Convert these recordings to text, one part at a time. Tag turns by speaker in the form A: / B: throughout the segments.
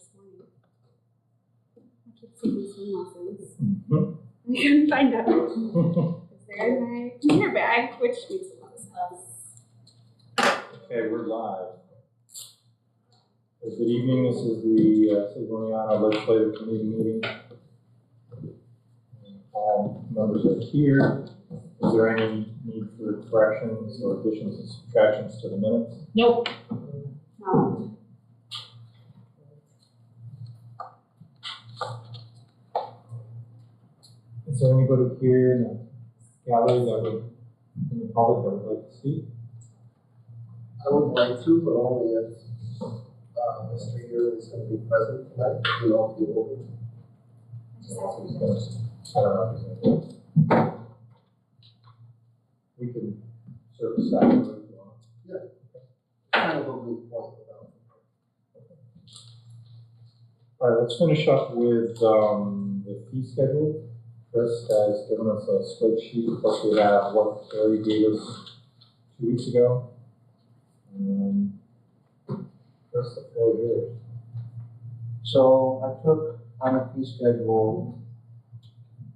A: this morning. I keep taking swim lessons. I couldn't find out. It's there in my computer bag, which makes a lot of sense.
B: Okay, we're live. Good evening. This is the City of Oneonta Legislative Committee meeting. All members are here. Is there any need for corrections or additions and subtractions to the minutes?
C: Nope.
A: No.
B: Is there anybody here in the gallery in the public that would like to speak?
D: I would like to, but only if Mr. Yearly is going to be present tonight. You know, if he will be.
B: I don't know if he's going to do it. We can surface that if you want.
D: Yeah. Kind of a moot point without.
B: All right, let's finish up with the fee schedule. Chris has given us a spreadsheet, plus we have what Terry gave us 2 weeks ago. Chris, the floor is yours.
E: So I took on the fee schedule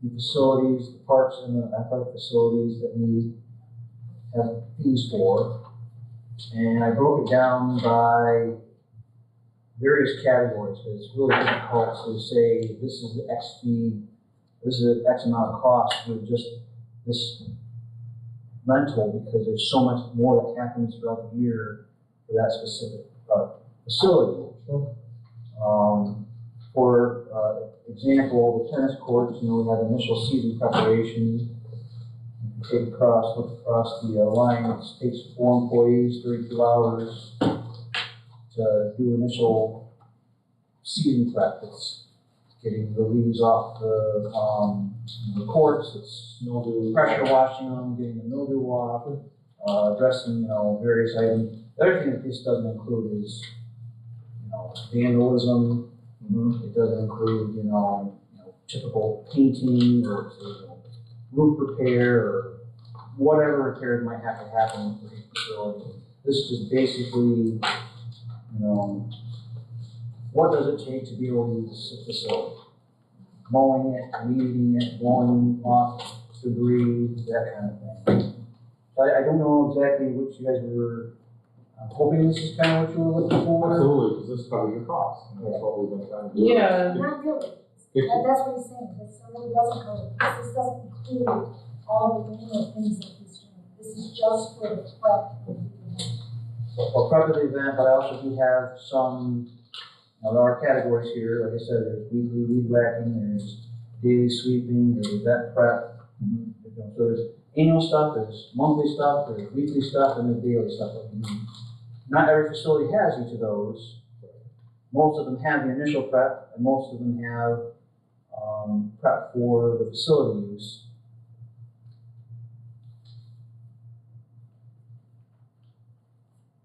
E: the facilities, the parks and the athletic facilities that we have fees for, and I broke it down by various categories, because it's really difficult to say this is the X fee, this is X amount of cost for just this rental, because there's so much more that happens throughout the year for that specific facility. For example, the tennis courts, we have initial season preparation. Look across the line. It takes 4 employees 32 hours to do initial season prep. It's getting the leaves off the courts. It's mildew, pressure washing them, getting the mildew off, addressing various items. The other thing that this doesn't include is vandalism. It doesn't include typical painting or roof repair or whatever repairs might have to happen with the facility. This is just basically what does it take to be able to use this facility? Mowing it, weeding it, blowing off debris, that kind of thing. So I don't know exactly what you guys were hoping this is kind of what you were looking for.
B: Absolutely, because this covers your costs. And that's what we've been trying to do.
C: Yeah.
F: Not really. That's what he's saying. This really doesn't cover this. This doesn't include all the annual things that he's doing. This is just for the prep of the event.
E: Well, prep of the event, but I also do have some, there are categories here. Like I said, there's weekly weed whacking, there's daily sweeping, there's vet prep. So there's annual stuff, there's monthly stuff, there's weekly stuff, and there's daily stuff that we need. Not every facility has each of those. Most of them have the initial prep, and most of them have prep for the facility use.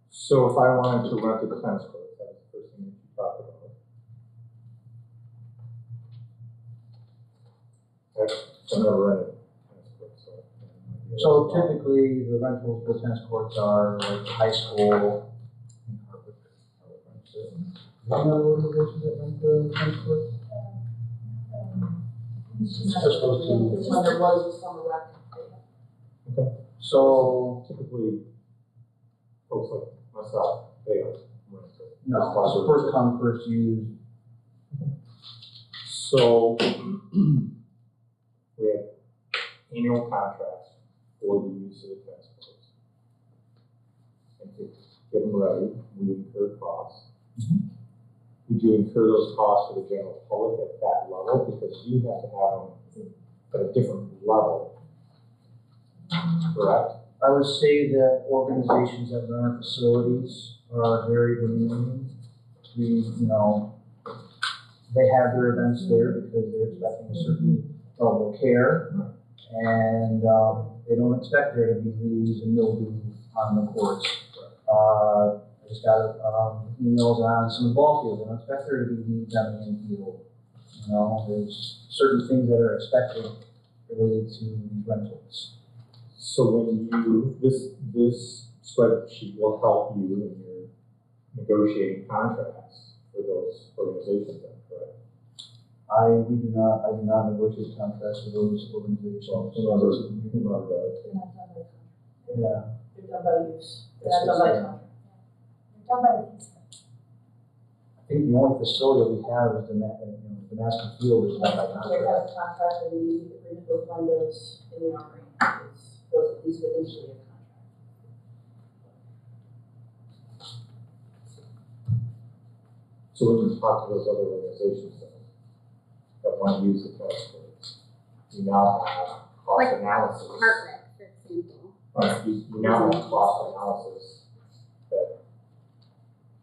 B: So if I wanted to rent the tennis court, that was the first thing that you talked about. I've never rented a tennis court,
E: So typically, the rentals for tennis courts are like high school. Do you know organizations that rent the tennis courts?
C: It's just those two. It's when there was a summer rec.
B: Okay.
E: So,
B: Typically, folks like myself, they don't rent it.
E: no, it's first come, first used.
B: So we have annual contracts for the use of the tennis courts. And to get them ready, we incur costs. Would you incur those costs for the general public at that level? Because you have to have them at a different level, correct?
E: I would say that organizations that run our facilities are very demanding. They have their events there because they're expecting a certain level of care, and they don't expect there to be leaves and mildew on the courts. I just got emails on some ball fields. I don't expect there to be leaves on the infield. There's certain things that are expected related to these rentals.
B: So when this spreadsheet will help you in your negotiating contracts for those organizations. organizations then, correct?
E: We do not negotiate contracts with those organizations.
B: Whoever does.
C: They're not done by contract.
E: Yeah.
C: They're done by use. They're not done by contract.
F: They're done by the fee schedule.
E: I think the only facility we have is the Damascus Field is done by
C: There
E: contract.
C: has a contract and the agreement with Windows in the Armory was at least initially a contract.
B: So when you talk to those other organizations that want to use the tennis courts, you now have cost
A: Like
B: analysis.
A: Hardwick, for example.
B: Right, you now have cost analysis that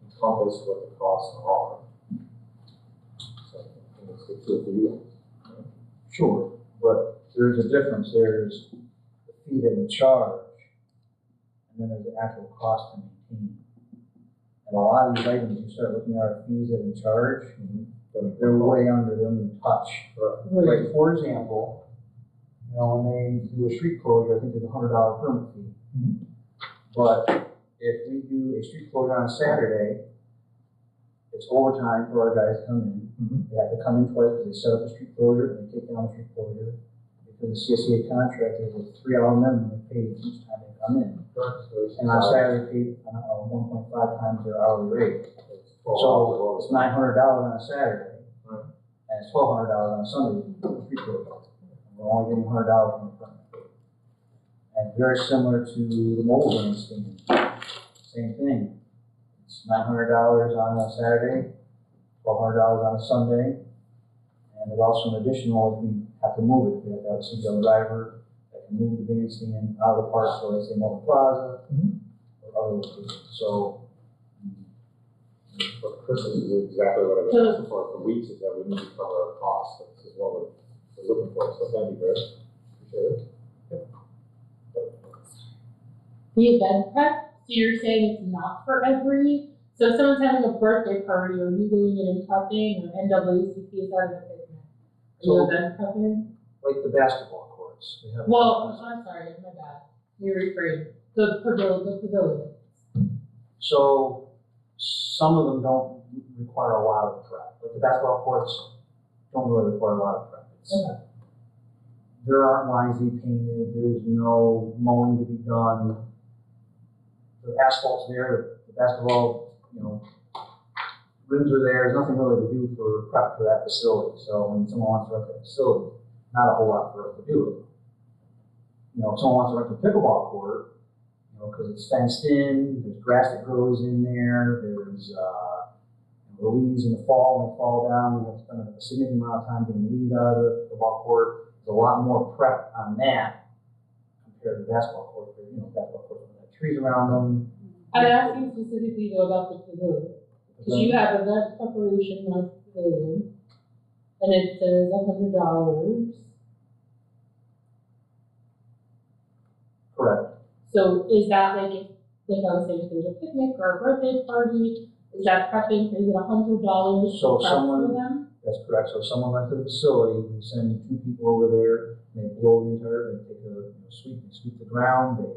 B: encompass what the costs are. So I think it's good for you.
E: Sure, but there's a difference. There's the fee that we charge, and then there's the actual cost to maintain. And a lot of these items, you start looking at our fees that we charge, they're way under, they don't even touch. Like, for example, you know, when they do a street closure, I think there's $100 permit fee. But if we do a street closure on a Saturday, it's overtime for our guys to come in. They have to come in twice because they set up a street closure and they take down the street closure. Because the CSEA contract is a 3-hour minimum they pay each time they come in. And on Saturday, they pay 1.5 times their hourly rate. So it's $900 on a Saturday, and it's $1,200 on a Sunday for the street closure. And we're only getting $100 from the permit. And very similar to the mobile bandstand, same thing. It's $900 on a Saturday, $1,200 on a Sunday, and there's also an additional if we have to move it. We have to have a CDL driver that can move the bandstand out of the park, so let's say Mullen Plaza, or other locations. So,
B: But Chris, this is exactly what I've been asking for weeks, is that we need to cover our costs. This is what we're looking for. So thank you, Chris. Appreciate it.
G: The event prep, so you're saying it's not for every, so if someone's having a birthday party, or you going in and prepping, or NAACP is having a picnic, are you event prepping?
E: like the basketball courts. We have
G: Well, I'm sorry, my bad, you refrained, the pavilion.
E: So some of them don't require a lot of prep. Like the basketball courts don't really require a lot of prep.
G: Okay.
E: There aren't lines to be painted, there's no mowing to be done. The asphalt's there, the basketball, rims are there, there's nothing really to do for prep for that facility. So when someone wants to rent that facility, not a whole lot for us to do it. If someone wants to rent a pickleball court, because it's fenced in, there's grass that grows in there, there's the leaves in the fall, when they fall down, we have to spend a significant amount of time getting leaves out of the pickleball court. There's a lot more prep on that compared to basketball court. Basketball court have trees around them.
G: I'm asking specifically though about the pavilion, because you have event preparation on pavilion, and it says $100.
E: Correct.
G: So is that like I was saying, if there's a picnic or a birthday party, is that prepping, is it $100
E: So
G: to prep for them?
E: That's correct. So if someone rents the facility, we send 2 people over there, and they blow the entire, they take a sweep the ground, they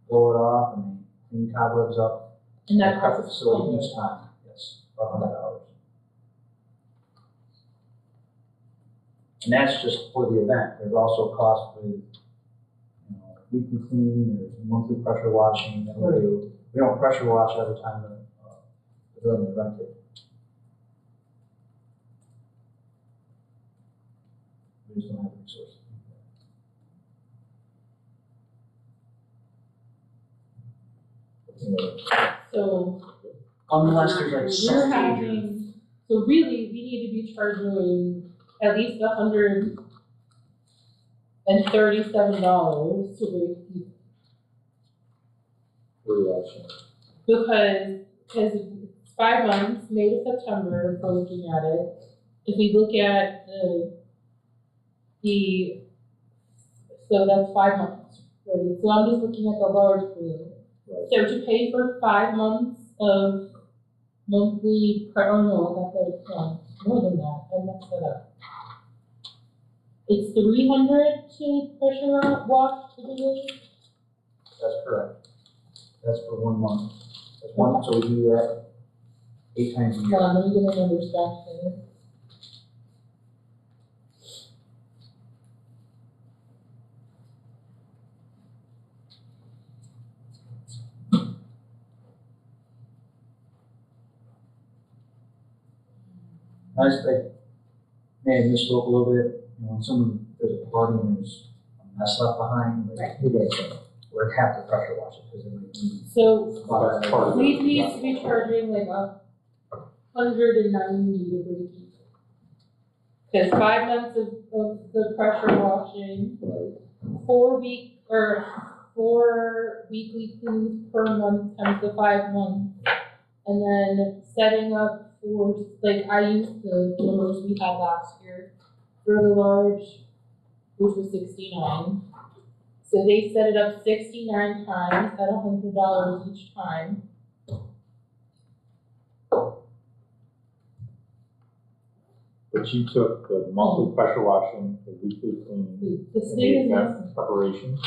E: blow it off, and they clean cobwebs up.
G: And
E: They
G: that
E: prep the
G: costs
E: facility
G: $100.
E: each time. Yes, about $100. And that's just for the event. There's also cost with, weekly cleaning, there's monthly pressure washing that we do. We don't pressure wash every time the pavilion is rented. We just don't have the resources.
G: So
E: Unless there's like
G: we're
E: some major.
G: having, so really, we need to be charging at least $137 to break even.
B: Reaction.
G: Because it's 5 months, May to September, if we're looking at it. If we look at so that's 5 months, right? So I'm just looking at the large bill.
B: Right.
G: So to pay for 5 months of monthly, oh no, I got that, more than that, I messed that up. It's $300 to pressure wash the pavilion?
E: That's correct. That's for 1 month. That's one, so we do that 8 times a year.
G: Hold on, let me get my numbers back here.
E: I just think, may have misspoke a little bit, you know, when there's a party and there's a mess left behind, like,
B: We're gonna say,
E: we're have to pressure wash it, because it might be.
G: So
B: that's part of it.
G: we used to be charging like $190 to break even. Because 5 months of the pressure washing, 4 weekly cleans per month times the 5 months. And then setting up for, like, I used the numbers we had last year for the large, which was 69. So they set it up 69 times at $100 each time.
B: But you took the monthly pressure washing, the weekly cleaning,
G: The
B: and
G: state
B: the
G: is
B: event
G: missing.
B: preparation.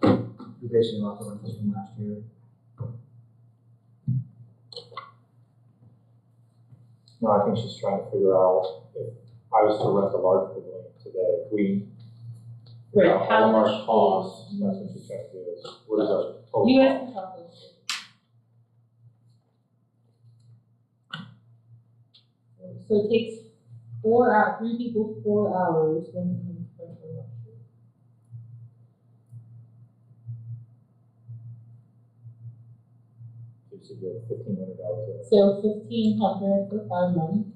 E: You're basing it off the rentals from last year.
B: No, I think she's trying to figure out if I was to rent a large pavilion today, if we
G: Right,
B: all
G: how
B: of our
G: much
B: costs,
G: is-
B: that's what she's trying to do, is what is our total
G: You guys
B: cost?
G: can calculate it. So it takes 3 people 4 hours when someone's pressure washer.
B: You should get $1,500 there.
G: So $1,500 for 5 months.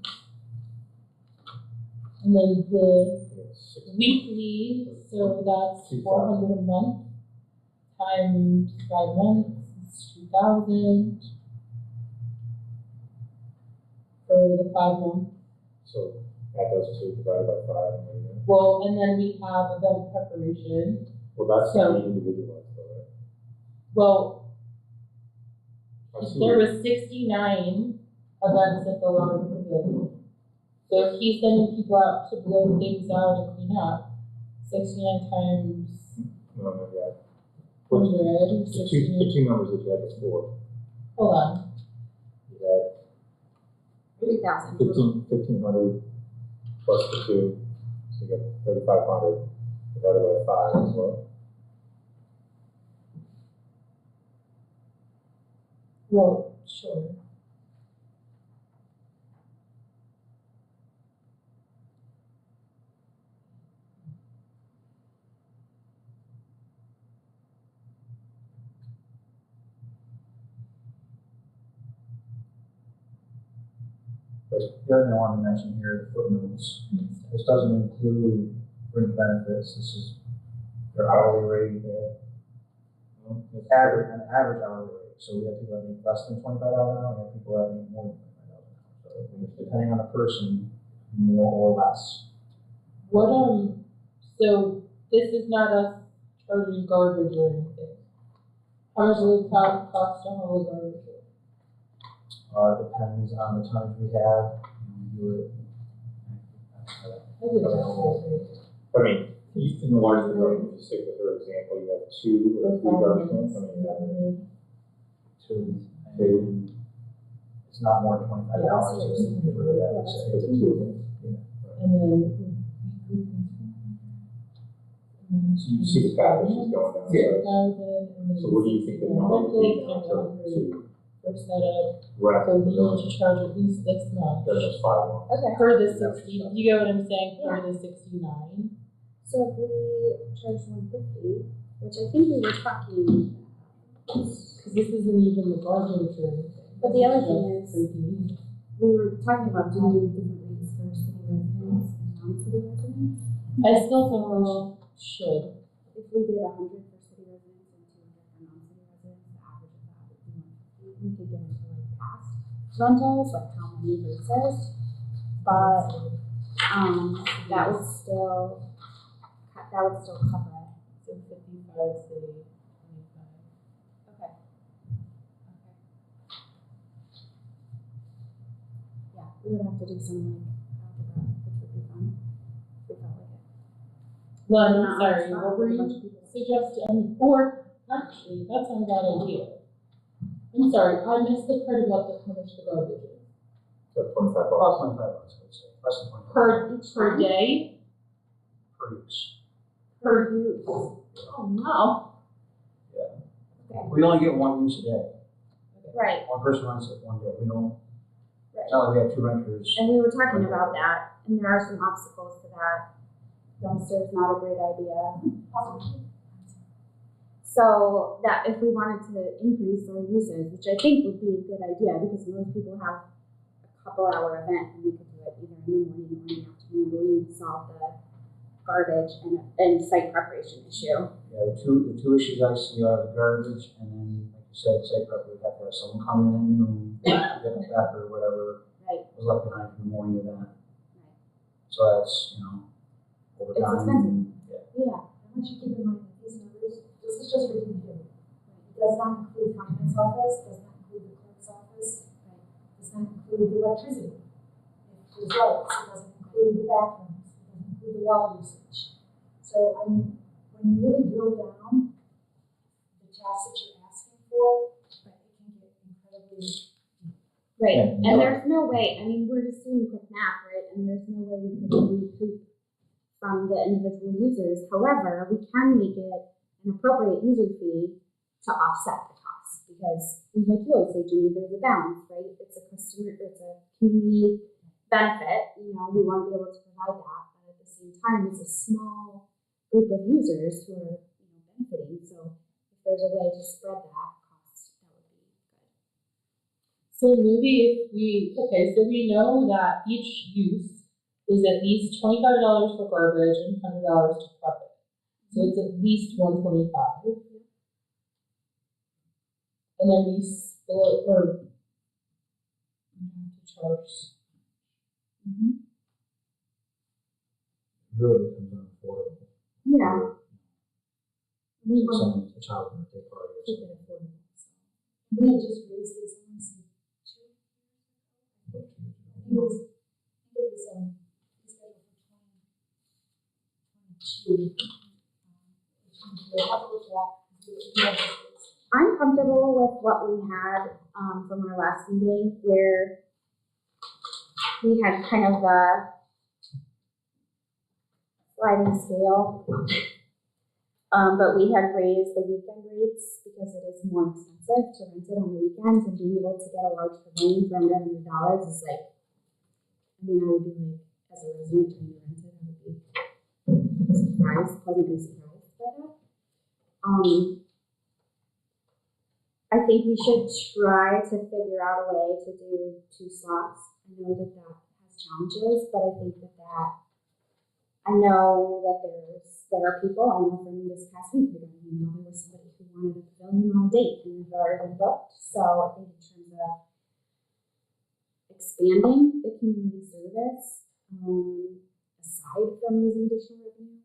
G: And then the
B: It's six-
G: weekly, so that's
B: 2,000.
G: $400 a month times 5 months, it's 2,000 for the 5 months.
B: So add those two divided by 5 and what do you get?
G: Well, and then we have event preparation.
B: Well, that's
G: So-
B: the individualized though, right?
G: Well,
B: I see
G: there
B: what-
G: was 69 events at the large pavilion. So if he's sending people out to blow things out and clean up, 69 times
B: No, yeah. What's
G: 100,
B: the
G: 69.
B: two numbers that you had before?
G: Hold on.
B: You had
A: 3,000.
B: 1,500 plus the 2, so you get 3,500 divided by 5 as well.
G: Well, sure.
E: The other thing I wanted to mention here, the footnotes, this doesn't include fringe benefits, this is their hourly rate,
B: No, that's-
E: an average hourly rate. So we have people that make less than $25 an hour, we have people that make more than $25 an hour. So depending on the person, more or less.
G: What, so this is not us charging garbage or anything. How much does it cost to haul garbage?
E: Depends on the tonnage we have, we do it.
G: I did that.
B: I mean, in the larger pavilion, if you stick with her example, you have 2 or 3 garbage cans, I mean, you have
E: Two.
B: Two.
E: And it's not more than $25, so it's usually that, would say.
B: for the 2 of them.
G: And then.
B: So you see the path that she's going down.
E: Yeah.
B: So what do you think the number would be now to
G: For setup,
B: rent
G: so
B: the
G: we need
B: pavilion
G: to charge at least this much.
B: during those 5 months?
A: Okay.
G: Per the 60, you get what I'm saying, per the 69?
A: So if we charge 150, which I think we were talking,
G: Because this isn't even the garbage or anything.
A: But the other
G: This
A: thing
G: just
A: is-
G: freaking-
A: we were talking about doing different rates for city residents and non-city residents.
G: I still think we should.
A: If we did 100 for city residents and 200 for non-city residents, the average of that would be 150. We could get into like past rentals, like how many versus, but that would still cover it.
G: So 55 city, 25.
A: Okay. Yeah, we would have to do some like algebra, which would be fun. If we felt like it.
G: Well,
A: Not
G: I'm sorry,
A: much,
G: what were
A: a
G: you
A: bunch of people.
G: suggesting, or not actually, that's not a bad idea. I'm sorry, I missed the part about how much the garbage is.
B: So $25.
E: About $25, I would say, less than $25.
G: Per day,
E: Per use.
A: Per use. Oh, no.
E: We only get one use a day.
A: Right,
E: One person rents it one day. We don't,
A: right.
E: it's not like we have two renters.
A: And we were talking about that, and there are some obstacles to that. Dumpster is not a great idea. So that if we wanted to increase our usage, which I think would be a good idea, because most people have a couple-hour event, and we could do it either in the morning or in the afternoon, where we solve the garbage and site preparation issue.
E: Yeah, the two issues I see are the garbage, and then, like you said, site prep, we'd have to have someone come in at noon, get it back or whatever
A: Right.
E: was left behind from the morning event.
A: Right.
E: So that's, overtime.
A: expensive.
E: Yeah.
F: I want you to keep in mind that these numbers, this is just for DPW. It does not include finance office, does not include the clerk's office, does not include the electricity. It does lights, it doesn't include the bathrooms, it doesn't include the water usage. So, I mean, when you really drill down the tasks that you're asking for, it can get incredibly
A: Right,
E: Yeah.
A: and there's no way, I mean, we're just doing quick math, right, and there's no way we could recoup from the individual users. However, we can make it an appropriate user fee to offset the cost, because like you always say, Jeannie, there's a balance, right? It's a community benefit, we want to be able to provide that, but at the same time, it's a small group of users who are, benefiting, so if there's a way to spread that cost, that would be good.
G: So maybe so we know that each use is at least $25 for garbage and $100 to prep it. So it's at least $125. And then we split, or we have to charge.
E: Really becomes unaffordable.
A: Yeah. We
E: Like
A: want
E: someone's a child birthday party or
A: to keep
E: something.
A: it affordable, so.
F: We had just raised these, I want to say, I think it was, these scheduled for 2022. We'll have to look at,
A: I'm comfortable with what we had from our last meeting, where we had kind of a sliding scale. But we had raised the weekend rates because it is more expensive to rent it on the weekends, and being able to get a large pavilion for under $100 is like, I would be like, as a resident trying to rent it, I would be pleasantly surprised by that. I think we should try to figure out a way to do 2 slots. I know that has challenges, but I think that I know that there are people, I know from this past week, there was somebody who wanted a pavilion on a date and had already been booked. So I think in terms of expanding the community service, aside from using additional revenue,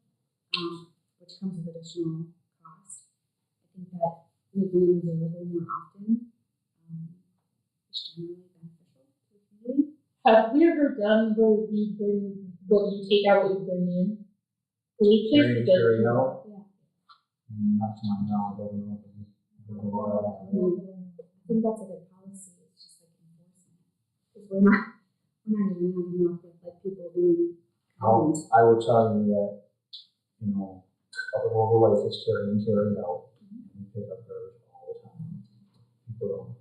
A: which comes with additional cost, I think that making them available more often is generally beneficial to the community.
G: Have we ever done where you bring what you take out, what you bring in? We
E: Carry out?
A: Yeah.
E: Not to my knowledge, I don't know.
A: I think that's a good policy. It's just like enforcement, because we're not even having luck with like people being kind.
E: I will tell you that, up at Rover Lake, it's carry in, carry out. We pick up garbage all the time. People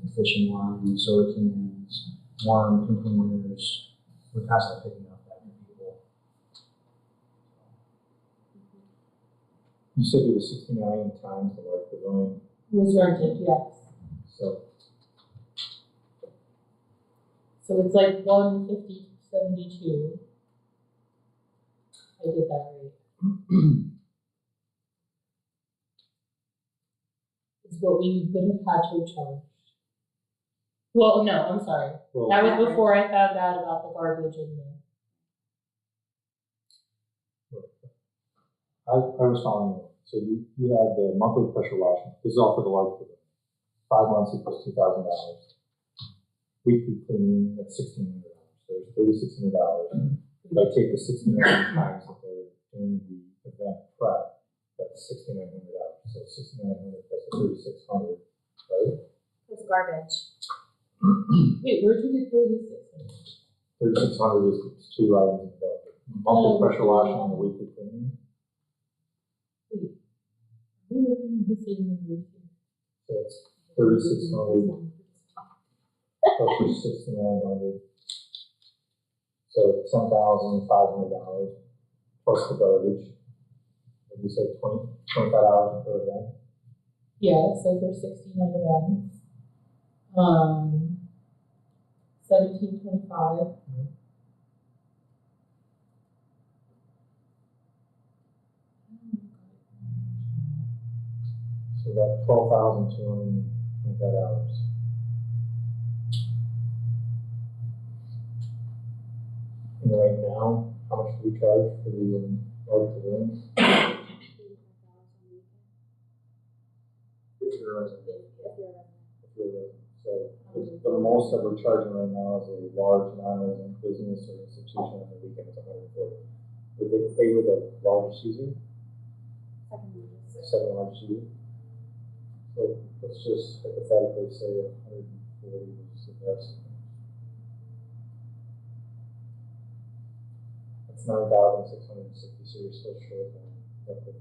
E: don't, fishing lines, soda cans, worm containers, we're constantly picking up that from people.
B: You said it was 69 times the large pavilion,
G: Was rented, yes.
B: so
G: So it's like 150.72. I did that right. Is what we would have had to charge. Well, no, I'm sorry.
B: well,
G: That was before I found out about the garbage and the.
B: I was following you. So you had the monthly pressure washing. This is all for the large pavilion. 5 months equals $2,000. Weekly cleaning at $1,600. So there's $3,600. If I take the 1,600 times that they're doing the event prep, that's $6,900. So 6,900 plus the 3,600, right?
A: It's garbage.
G: Wait, where'd you get 36?
B: 3,600 is two items, the monthly pressure washing and the weekly cleaning.
G: We were in the same number.
B: So it's 3,600 plus your 6,900. So $10,500 plus the garbage. Did you say $25 per event?
G: Yeah, so for 69 events. 1725.
B: So that's $12,225. And right now, how much do we charge for the large balloons?
E: If you're a resident.
B: So the most that we're charging right now is a large non-resident business or institution on the weekend is $140. Would they pay with a largest user? Second largest user? So let's just hypothetically say 140 is the best. That's 9,660, so you're still short on roughly.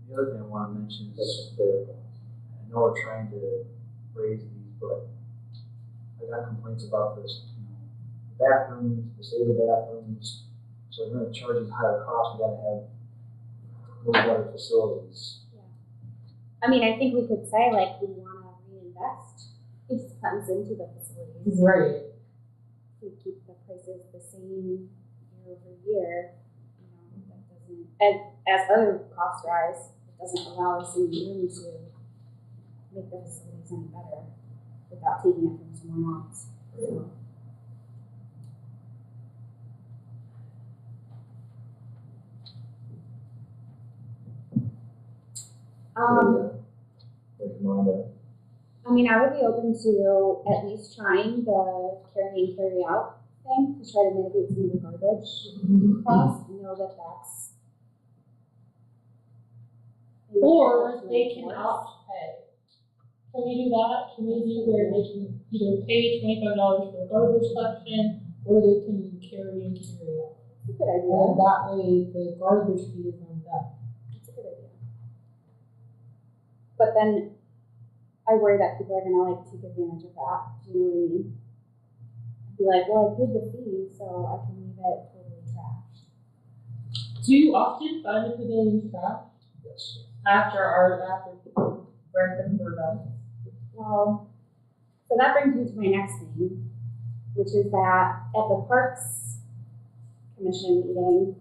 E: The other thing I want to mention is,
B: That's fair.
E: I know we're trying to raise these, but I got complaints about this, the bathrooms, the state of the bathrooms. So we're going to charge us higher costs, we gotta have those better facilities.
A: I mean, I think we could say like we wanna reinvest these funds into the facilities.
G: Right.
A: We keep the prices the same year over year, that doesn't, as other costs rise, it doesn't allow us any room to make the facilities any better without taking it from somewhere else. So,
B: There's mind that.
A: I mean, I would be open to at least trying the carry in, carry out thing to try to mitigate some of the garbage costs. I know that that's.
G: Or they can opt pay. Can we do that? Can we do where they can either pay $25 for the garbage collection, or they can carry in, carry out?
A: That's a good idea.
G: And that way the garbage fee is on them.
A: That's a good idea. But then I worry that people are gonna like take advantage of that. Do you know what I mean? Be like, well, I paid the fee, so I can leave it totally trashed.
G: Do you often find the pavilions trash?
E: Yes.
G: After people rent them for events?
A: Well, so that brings me to my next thing, which is that at the Parks Commission meeting,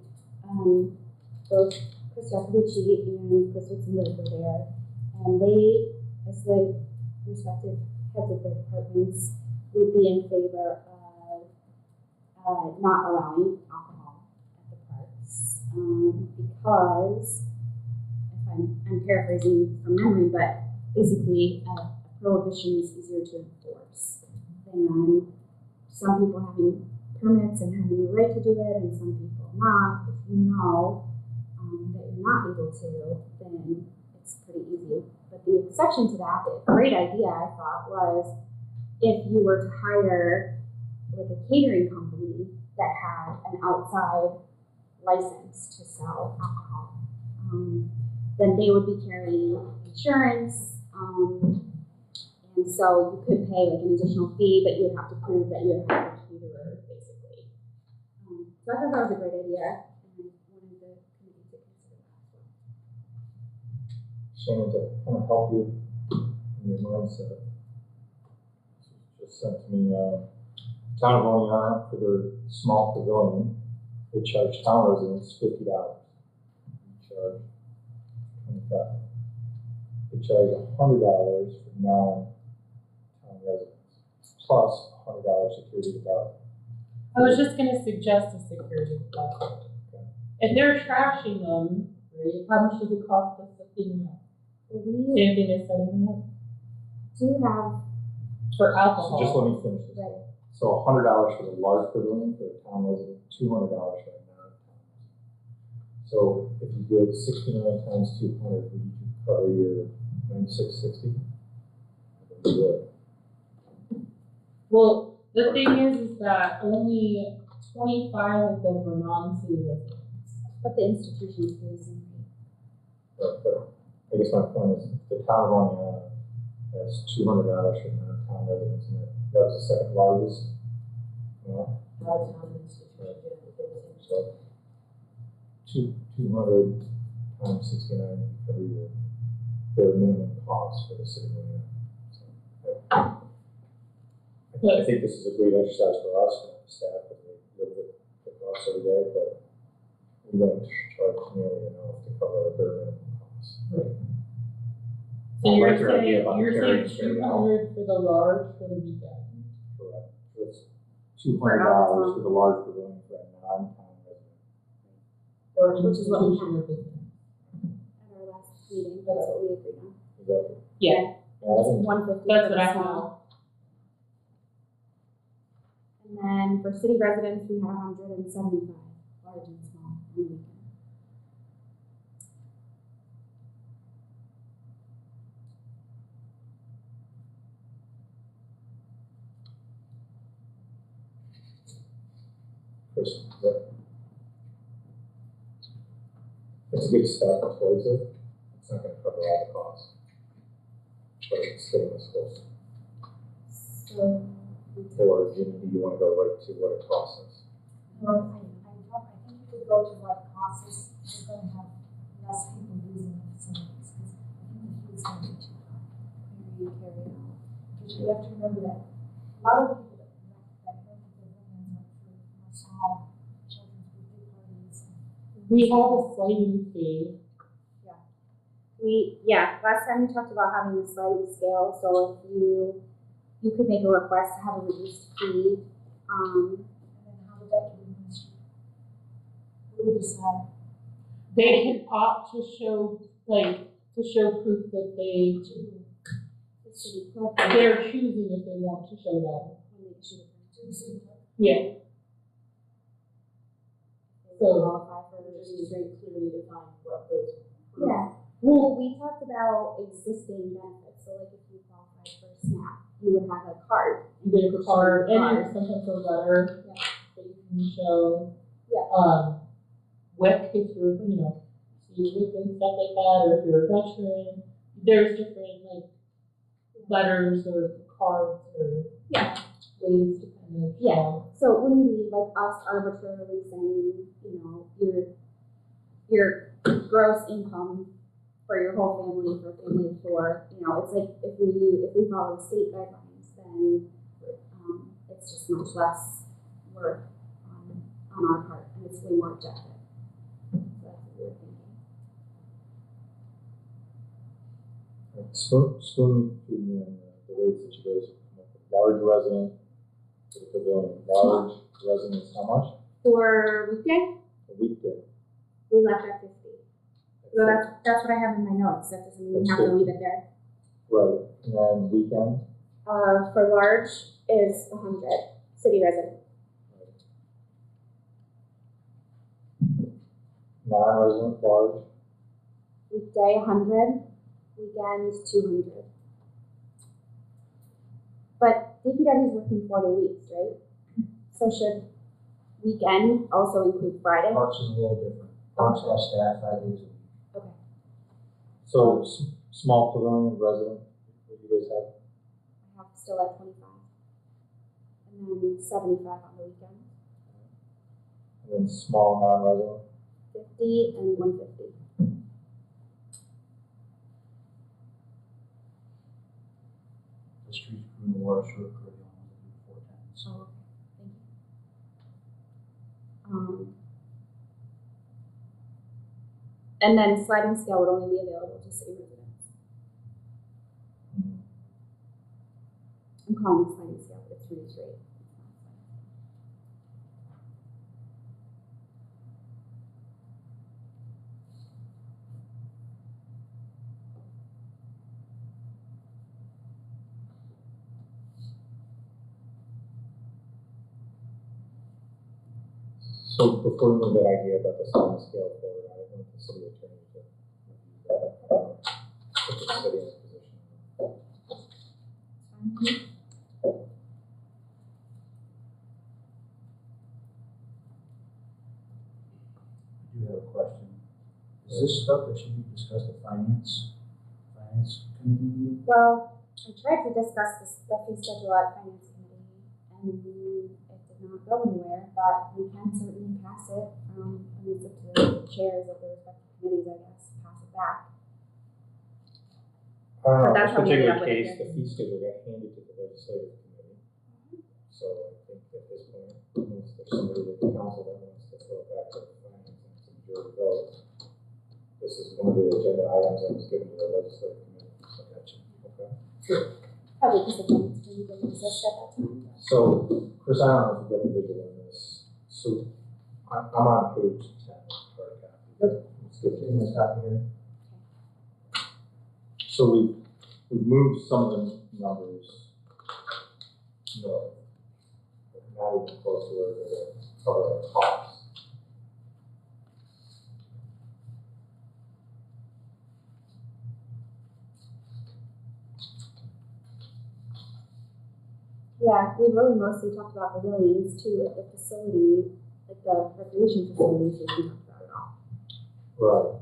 A: both Chris Jacobucci and Chris Witzenberg were there, and they, as the respective heads of their departments, would be in favor of not allowing alcohol at the parks, because, if I'm paraphrasing from memory, but basically a prohibition is easier to enforce than some people having permits and having the right to do it, and some people not. If you know that you're not able to, then it's pretty easy. But the exception to that, the great idea I thought was if you were to hire like a catering company that had an outside license to sell alcohol, then they would be carrying insurance, and so you could pay like an additional fee, but you would have to prove that you had hired a caterer, basically. So I thought that was a great idea, and I wanted the committee to consider that as well.
B: Shannon, to kind of help you in your mindset, this was just sent to me, Town of Oleana, for their small pavilion, they charge town residents $50. They charge $25. They charge $100 for non-town residents, plus $100 security deposit.
G: I was just gonna suggest a security deposit. If they're trashing them, right, how much does it cost us to clean them up?
A: We
G: Same thing as setting them up
A: do have,
G: for
B: So
G: alcohol.
B: just let me finish this.
A: right,
B: So $100 for the large pavilion for a town resident, $200 for a non-town resident. So if you did 69 times 200, would you cover your 9660? You would.
G: Well, the thing is that only 25 of them were non-city residents.
A: But the institution is doing the same rate.
B: But I guess my point is, the town of Oneonta has 200 Irish and non-town residents in it. That was the second largest.
C: Out of town institution,
B: So 200 times 69 would cover your bare minimum cost for the city of Oneonta. So, I think this is a great exercise for us, for the staff, because they live with the costs every day, but we don't charge nearly enough to cover our bare minimum costs.
G: So
B: I
G: you're
B: like your idea
G: saying,
B: about
G: you're
B: carrying
G: saying
B: straight out.
G: 200 for the large for the weekend?
B: Correct. So it's $200 for the large pavilion for a non-town resident.
G: Or
A: Which is what we
G: institution or business?
A: At our last meeting, that's what we agreed on.
B: Is that?
G: Yeah,
B: I think
A: 150.
G: that's
A: for
G: what
A: the
G: I
A: small.
G: know.
A: And then for city residents, we have 175, large and small, on the weekend.
B: Chris, is that? It's a good step towards it. It's not gonna cover all the costs. But it's getting us close.
A: So,
B: Or do you wanna go right to what it costs us?
F: Well, I think you could go to what costs us, you're gonna have less people using the facilities, because I think the fees gonna be too high.
A: you carry out.
F: Because you have to remember that a lot of people that rent the pavilions are for small children's birthday parties.
G: We have a sliding fee.
A: Last time we talked about having a sliding scale, so if you could make a request to have a reduced fee,
F: And then how would that get administered? Who would decide?
G: They can opt to show, to show proof that
A: the city clerk
G: they're choosing if they want to show that.
A: will make sure
F: To the city clerk?
G: Yeah,
A: they
G: So-
A: qualify for a
C: Just
A: reduced
C: very
A: rate.
C: clearly define what those.
A: Yeah, well, we talked about existing benefits, so like if you qualified for SNAP, you would have a card.
G: you get a card, and
A: Card.
G: sometimes a letter
A: Yeah.
G: that you can show.
A: Yeah.
G: WIC if you're, WIC and stuff like that, or if you're a veteran. There's different, letters or cards or
A: Yeah.
G: ways to kind of.
A: Yeah. So it wouldn't be like us arbitrarily saying, your gross income for your whole family, for a family of four, it's like if we follow the state guidelines, then it's just much less work on our part, and it's way more objective. So that's what we were thinking.
B: Spoon feed me on the rates that you guys come up with. Large resident for the pavilion. Large residents, how much?
A: For weekday,
B: A weekday.
A: we left at 50. So that's what I have in my notes. That doesn't mean we have to leave it there.
B: Right, and then weekend,
A: For large is 100, city resident.
B: non-resident large,
A: Weekday 100, weekends 200. But DPW is working 40 weeks, right? So should weekend also include Friday?
E: Parks is a little different. Parks has staff 5 days a week.
A: Okay.
B: so small pavilion resident, what do you guys have?
A: I have still at 25. And then 75 on the weekend.
B: And then small non-resident,
A: 50 and 150.
E: The street crew and the water sewer crew, they only do 4 times.
A: Oh, okay. Thank you. And then sliding scale would only be available to city residents. I'm calling it sliding scale, but it's reduced rate.
B: so before we move that idea about the sliding scale forward, I the city attorney to review that. Put the city in a position.
E: I do have a question. Is this stuff that should be discussed at finance committee meeting?
A: Well, I tried to discuss the fee schedule at finance committee, and it did not go anywhere, but we can certainly pass it, at least up to the chairs of the respective committees, I guess, pass it back.
B: In
A: that's
B: this
A: how we ended
B: particular
A: up with it
B: case,
A: here.
B: the fee schedule got handed to the legislative committee. So I think at this point, unless there's somebody at the council that wants to throw it back to the finance and it's a majority vote, this is one of the agenda items that was given to the legislative committee. So gotcha. Okay.
A: Probably because the finance committee didn't exist at that time.
B: So, Chris, I don't know if you get the visual in this. So I'm on page 10, hard copy.
E: Yep.
B: Let's give
E: In this copy here.
B: So we've moved some of the numbers north, but not even close to where they're going to cover our costs.
A: Yeah, we really mostly talked about pavilions too, like the facility, like the recreation facilities, we didn't talk about it all.
B: Right.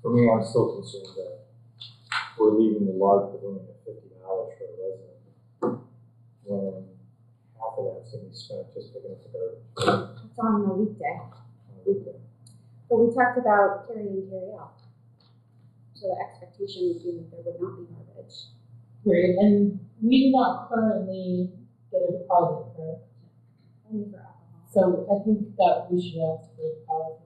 B: For me, I'm still concerned that we're leaving the large pavilion at $50 for a resident, when half of that's going to be spent just picking up the garbage
A: It's on the weekday.
B: on the weekend.
A: But we talked about carry in, carry out. So the expectation would be that there would not be garbage.
G: Right, and we do not currently get a deposit, correct?
A: Only for alcohol.
G: So I think that we should ask for a deposit.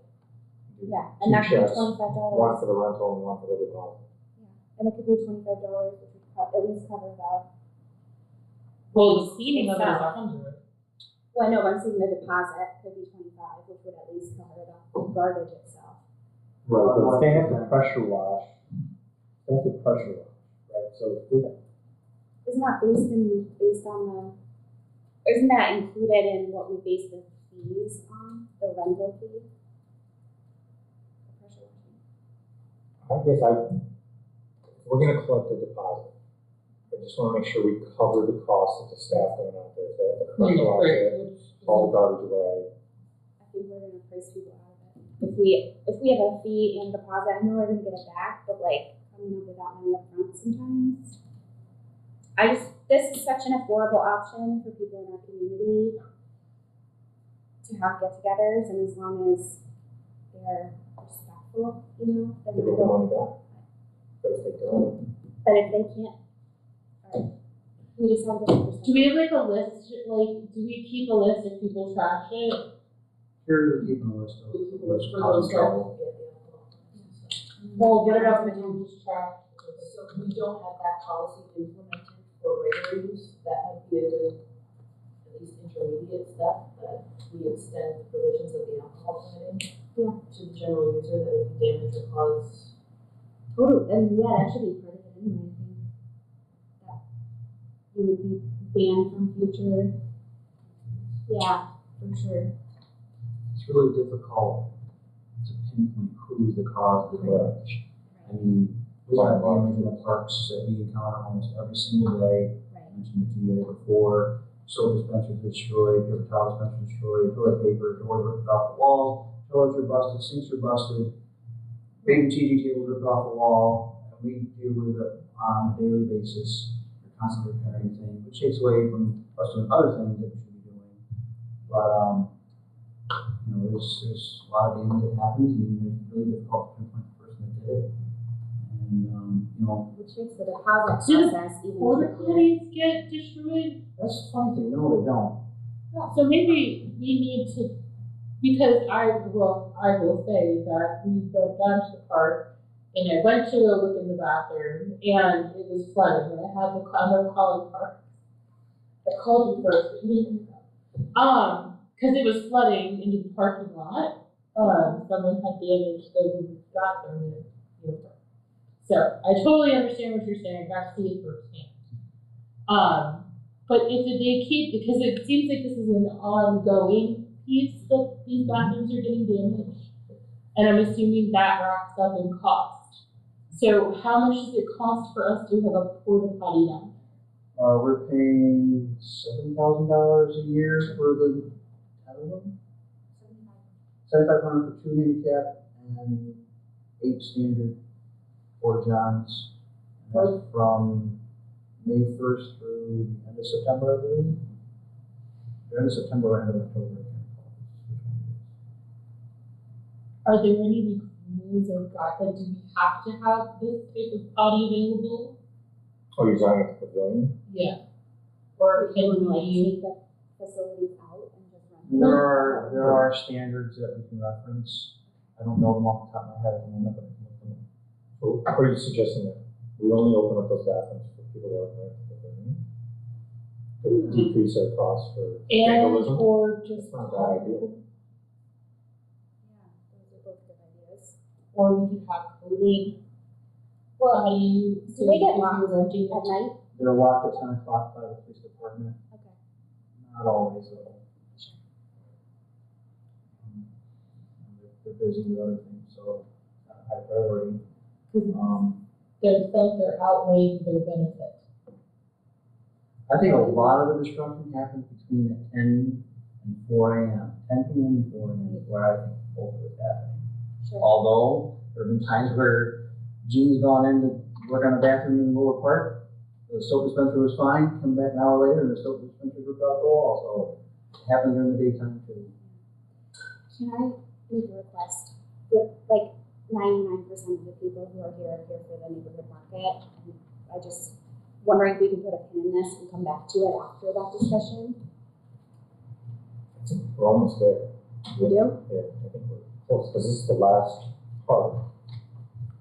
A: Yeah,
B: Two
A: and that could be
B: checks,
A: $25.
B: one for the rental and one for the deposit.
A: And it could be $25, which would at least cover that.
G: Well, the seating of it is
A: Itself.
G: 100.
A: Well, I know, but I'm saying the deposit could be 25, which would at least cover the garbage itself.
B: Right, but if they have to pressure wash, right? So if they,
A: Isn't that based on the, isn't that included in what we base the fees on, the rental fee? The pressure washing?
B: if we're gonna collect a deposit, I just wanna make sure we cover the cost of the staff going out there. If they have to pressure wash it, haul the garbage away.
A: I think we're gonna price people out of it. If we have a fee and deposit, I know we're gonna get it back, but like, coming up without money up front sometimes. This is such an affordable option for people in our community to have get-togethers, and as long as they're respectful, you know, then
B: They
A: we
B: get the
A: don't.
B: money back. But if they don't,
A: But if they can't, alright, we just have different percentages.
G: Do we have like a list, like, do we keep a list if people trash it?
E: Here you're keeping a list of what's causing trouble.
G: Well, what about when you just trash?
C: So we don't have that policy implemented for regular use, that might be a good, at least intermediate step, that we extend the provisions of the alcohol permitting to the general user, that if you damage or cause.
A: Totally, I mean, yeah, that should be part of it anyway, I think. That you would be banned from future, yeah, for sure.
E: It's really difficult to pinpoint who's the cause of the damage. I mean, we have damage in the parks that we encounter almost every single day.
A: Right.
E: I mentioned it to you before. Soap dispensers destroyed, paper towel dispensers destroyed, toilet paper, doors ripped off the walls, toilets are busted, sinks are busted, baby TG tables ripped off the wall, and we deal with it on a daily basis. We're constantly repairing things, which takes away from us doing other things that we should be doing. But you know, there's a lot of damage that happens, and it's really difficult to pinpoint the person that did it. And you know,
A: Which makes the deposit
G: Do the
A: process even
G: Border
A: trickier.
G: collies get destroyed?
E: that's the funny thing. No, they don't.
G: So maybe we need to, because I will say that we went down to the park and I went to go look in the bathroom and it was flooding and I had to call calling park. I called you first, but you didn't pick up. Cause it was flooding into the parking lot. Someone had damaged the bathroom in the park. So I totally understand what you're saying, I got to see it firsthand. But if they keep, because it seems like this is an ongoing these bathrooms are getting damaged. And I'm assuming that racks up in cost. So how much does it cost for us to have a porta potty down there?
E: We're paying $7,000 a year for the 10 of them. 7,500 for 2 handicap and 8 standard for Johns. And that's from May 1st through the end of September, I believe. The end of September or end of October. I can't recall which one it is.
G: Are there any rules or guidelines? Do we have to have this type of potty available?
B: Oh, you're talking about the pavilion?
G: Yeah. Or can
A: Can we like
G: we?
A: take the facilities out and just run?
E: There are standards that we can reference. I don't know them off the top of my head at the moment, but I can look them up.
B: So what are you suggesting that we only open up those bathrooms for people that are renting the pavilion? To decrease our costs for
G: And
B: vandalism?
G: or just
B: That's not a bad idea.
A: Yeah, those are both good ideas.
G: or we could have coded potty.
A: Do they get
G: if
A: locked
G: you're renting
A: at
G: it.
A: night?
E: They're locked at 10 o'clock by the police department.
A: Okay.
E: Not always, though. They're busy with other things, so it's not high priority.
G: Their center outweighs their benefit.
E: I think a lot of the destruction happens between 10 and 4 a.m. 10 p.m. and 4 a.m. is where I think both of it's happening.
A: Sure.
E: Although, there have been times where Gene's gone in to work on a bathroom in the lower part, the soap dispenser was fine, come back an hour later and the soap dispenser ripped out the wall, so it happens during the daytime too.
A: Can I make a request? Like 99% of the people who are here for the neighborhood market. I just wondering if we can put a pin in this and come back to it after that discussion.
B: We're almost there.
A: We do?
B: Yeah, I think we're close, because this is the last part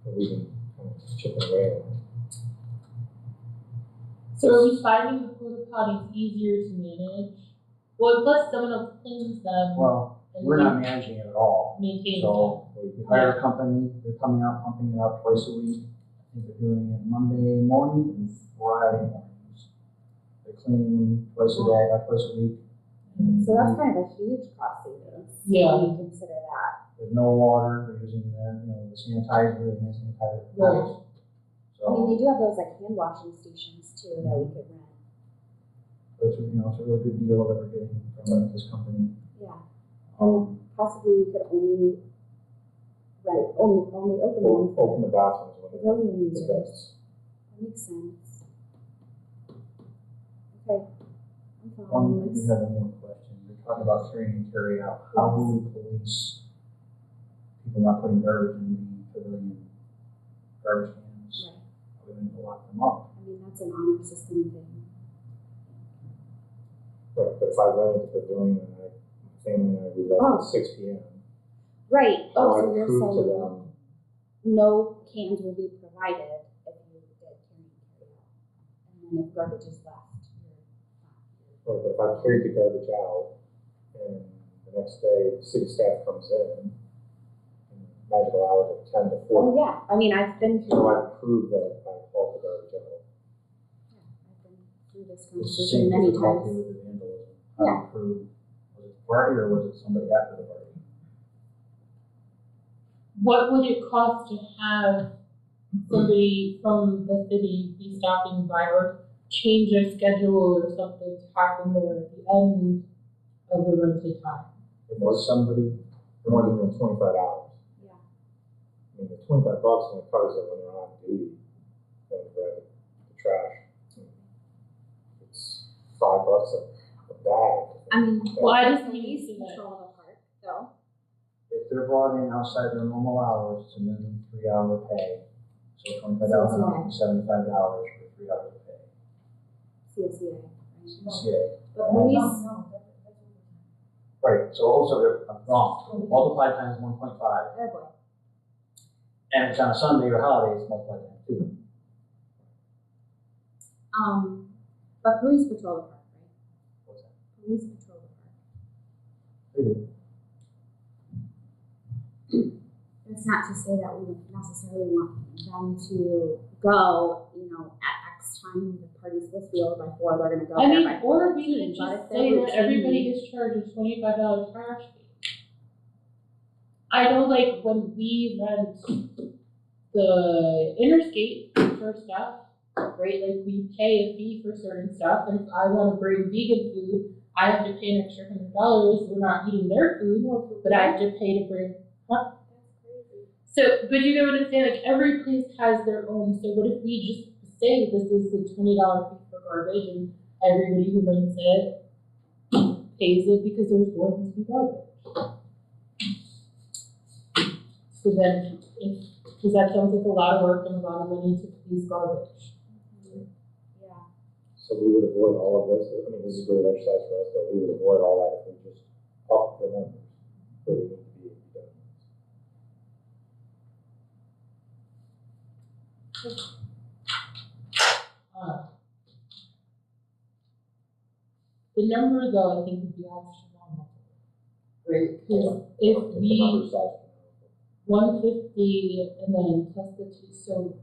B: that we've been kind of chipping away on.
G: So are we finding the porta potties easier to manage? Well, plus someone else cleans them
E: Well,
G: and
E: we're not managing it at all.
G: maintains them.
E: So we hire a company, they're coming out, pumping it out twice a week. I think they're doing it Monday morning and Friday mornings. They're cleaning them twice a day, twice a week.
A: So that's kind of a huge cost savings.
G: Yeah.
A: When you consider that.
E: There's no water, they're using the sanitizer, the hand sanitizer.
G: Right.
A: I mean,
E: So,
A: they do have those like hand washing stations too that we could rent.
E: it's, it's a really good deal that we're getting from this company.
A: Yeah.
E: Um,
A: Possibly we could only open them
B: Open
A: for
B: the bathrooms when
A: pavilion
B: it's
A: users.
B: best.
A: That makes sense. Okay. I'm
E: One,
A: following
E: we
A: this.
E: have one more question. We're talking about carry and carry out. How will we police people not putting garbage in the pavilion garbage cans?
A: Right.
E: Are we going to lock them up?
A: I mean, that's an honor system thing.
B: Right, but if I run into the pavilion and my family and I, we left
A: Oh.
B: at 6 p.m.
A: Right.
B: How
A: Oh,
B: I
A: so you're
B: prove to
A: saying
B: them,
A: no cans will be provided if you did carry and carry out. And then if garbage is left, you're fine.
B: right, but if I've carried the garbage out and the next day the city staff comes in, magical hours of 10 to 4,
A: Oh, yeah. I mean, I've been
B: so
A: through,
B: I prove that I hauled the garbage out.
A: I've been through this
E: It's the
A: conversation
E: same
A: many
E: difficulty
A: times.
E: with the vandalism. How do you prove, was it the party or was it somebody after the party?
G: What would it cost to have somebody from the city be stopping by or change their schedule or something to happen there at the end of the rented time?
E: If it's somebody,
B: More than $25.
A: Yeah.
B: I mean, the $25 only covers it when they're on duty, going to grab the trash. It's $5 a bag.
A: I mean,
G: Well, I just
A: police
G: need to know.
A: control the park, though.
E: if they're brought in outside their normal hours, it's a minimum 3-hour pay. So $25 an hour, $75 for 3 hours of pay.
A: CSEA. right?
E: CCA.
A: But police,
F: No, that's
E: Right, so also, I'm wrong, multiplied times 1.5,
A: oh boy.
E: and if it's on a Sunday or holiday, it's multiplied times 2.
A: But police patrol the park, right?
E: What's that?
A: Police patrol the park.
E: They do.
A: It's not to say that we would necessarily want them to go, at X X time, the party's supposed to be over by 4, they're gonna go
G: I
A: there
G: mean,
A: by
G: or we
A: 4:15,
G: could
A: but
G: just
A: if
G: say
A: they're
G: that everybody
A: routinely-
G: gets charged a $25 trash fee. I know, like, when we rent the Interscape for stuff, right, like, we pay a fee for certain stuff, and if I wanna bring vegan food, I have to pay an extra $100, we're not eating their food, but I have to pay to bring,
A: That's crazy.
G: so, but you get what I'm saying, like, every place has their own, so what if we just say this is the $20 fee for garbage, and everybody who rents it pays it because there's going to be garbage? So then, because that sounds like a lot of work and a lot of money to police garbage.
A: Yeah.
B: So we would avoid all of this, I mean, this is a great exercise for us, but we would avoid all that if we just up the numbers where they need to be done.
G: The number though, I think would be astronomical. Right, because if
B: The
G: we,
B: number size.
G: 150 and then plus the two, so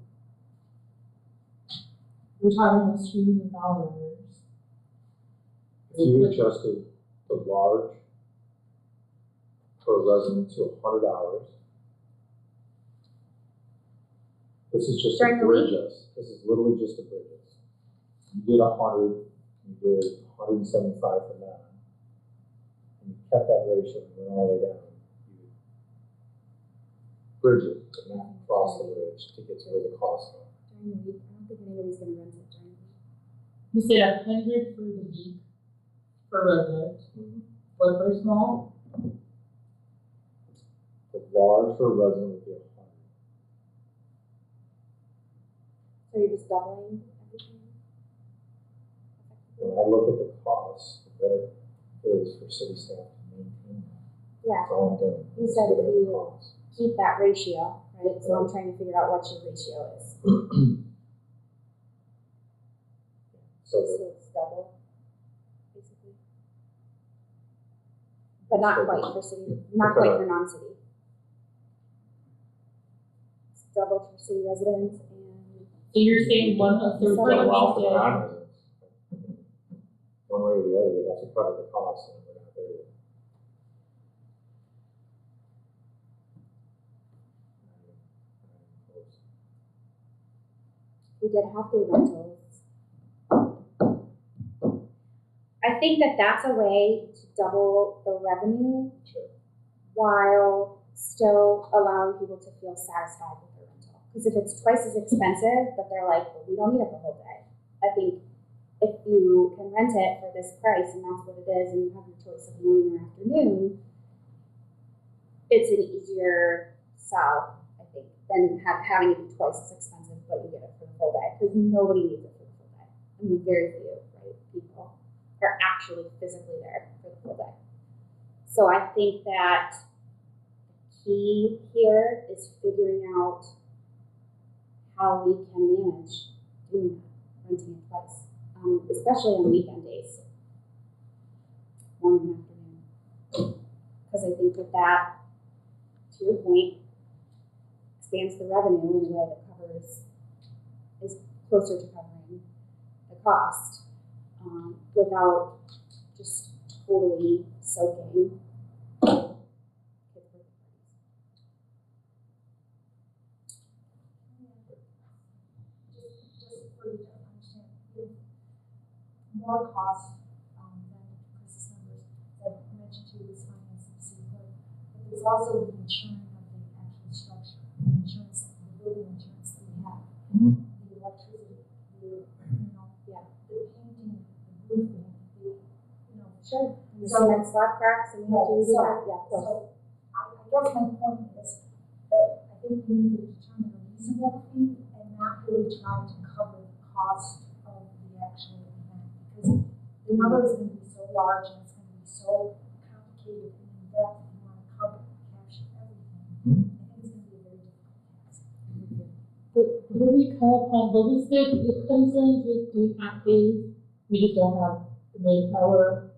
G: we're talking almost $200.
B: If you adjusted the large per resident to $100, this is just
A: During
B: the
A: the week?
B: bridges. This is literally just the bridges. You did 100, you did 175 for now, and you kept that ratio and went all the way down. You bridge it, but not cross the bridge to get to where the costs are.
A: During the week, I don't think anybody's gonna rent it during the week.
G: You said 100 for the week for resident. What for small?
B: The large for resident would be 100.
A: So you're just doubling everything?
B: When I look at the cost, what it is for city staff to maintain that,
A: Yeah,
B: that's all I'm doing.
A: You said
B: Looking at the
A: you-
B: cost.
A: keep that ratio, right? So I'm trying to figure out what your ratio is.
B: So
A: So it's double, basically. But not quite for city, not quite for non-city. It's double for city residents and,
G: So you're saying one, so
B: It's
G: for
B: gonna
G: the
B: allow for the
G: weekday,
B: non-residents. One way or the other, we have to cover the costs, and we're not there yet. Not even close.
A: we did half-day rentals. I think that that's a way to double the revenue
B: Sure.
A: while still allowing people to feel satisfied with their rental. Because if it's twice as expensive, but they're like, well, we don't need it the whole day. I think if you can rent it for this price and that's what it is, and you have your choice of morning or afternoon, it's an easier sell, I think, than having it be twice as expensive, but you get it for the full day. Because nobody needs it for the full day. I mean, very few, right, people are actually physically there for the full day. So I think that the key here is figuring out how we can manage doing that, renting it twice, especially on weekend days, morning and afternoon. Because I think that, to your point, expands the revenue in a way that is closer to covering the cost, without just totally soaking kids' birthday
F: Just for you to understand, if more cost, than Chris's numbers, that I mentioned to you is financing the city clerk, but there's also the insuring of the actual structure, the insurance, the building insurance that we have,
E: Mhm.
F: the electricity, the, the painting, the roofing,
A: Sure. And the
F: So-
A: cement slab cracks, and we have to redo that, yeah, of course.
F: So, I guess my point is that I think we need to determine a reasonable fee and not really try to cover the cost of the actual event. Because the number is gonna be so large and it's gonna be so complicated and in-depth, and you wanna cover, capture everything. I think it's gonna be a very difficult task.
G: but what do we call upon, what was the concerns with doing half days? We just don't have the manpower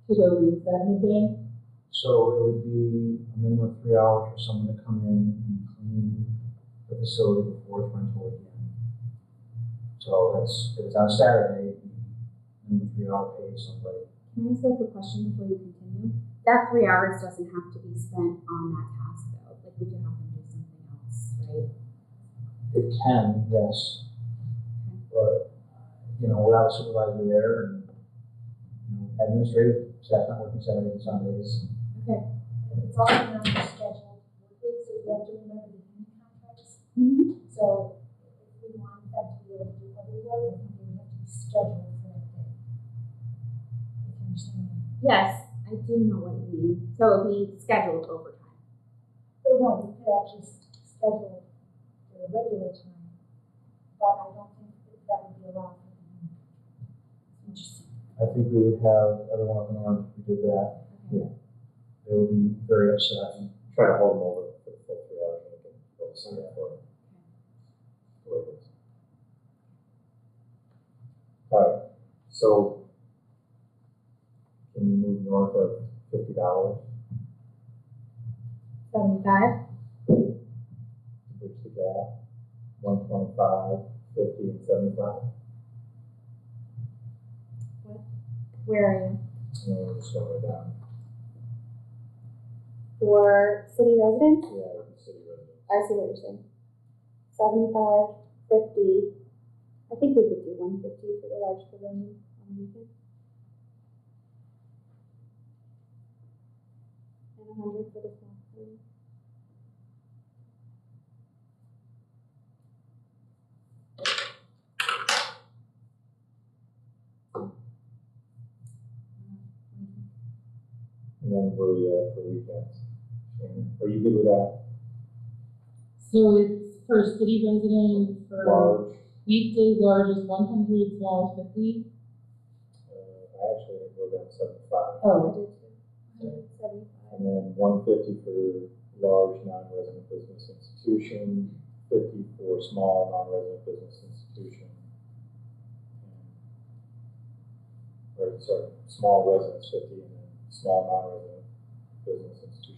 G: to go read that midday?
E: So it would be a minimum of 3 hours for someone to come in and clean the facility before it's rental again. So So that's, if it's on a Saturday, minimum 3 hour pay somebody.
A: Can I ask a quick question before you continue? That 3 hours doesn't have to be spent on that task though, like we could have them do something else, right?
E: It can, yes. But, you know, without a supervisor there and, you know, administrative staff not working Saturdays and Sundays.
A: Okay.
F: And it's also not a scheduled work week, so you have to remember the union contracts.
A: Mm-hmm.
F: So if we want them to be able to do other work, I think they would have to be scheduled for that day. If you understand me.
A: Yes, I do know what you mean. So it'll be scheduled overtime.
F: So no, we could actually schedule the regular time, but I don't think that would be allowed for the union. Interesting.
E: I think we would have everyone up in arms if we did that.
A: Okay.
E: They would be very upset. And
B: Try to hold them over for the full 3 hours and they can go sign up for it. The way it is. All right, so can you move north of $50?
A: 75?
B: Bridge the gap, 125, 50, and 75.
A: Where are you?
B: And then we're just going right down.
A: For city residents?
B: Yeah, with the city residents.
A: I see what you're saying. 75, 50. I think we could do 150 for the large pavilion on the weekend. And 100 for the small pavilion.
B: And then where are you at for weekends? Shannon, are you good with that?
G: So it's for city residents, for
B: Large,
G: weekday large is 100, small is 50.
B: I actually wrote down 75.
G: Oh,
A: I did too. 175.
B: And then 150 for large non-resident business institution, 50 for small non-resident business institution. Or sorry, small residence 50 and then small non-resident business institutions.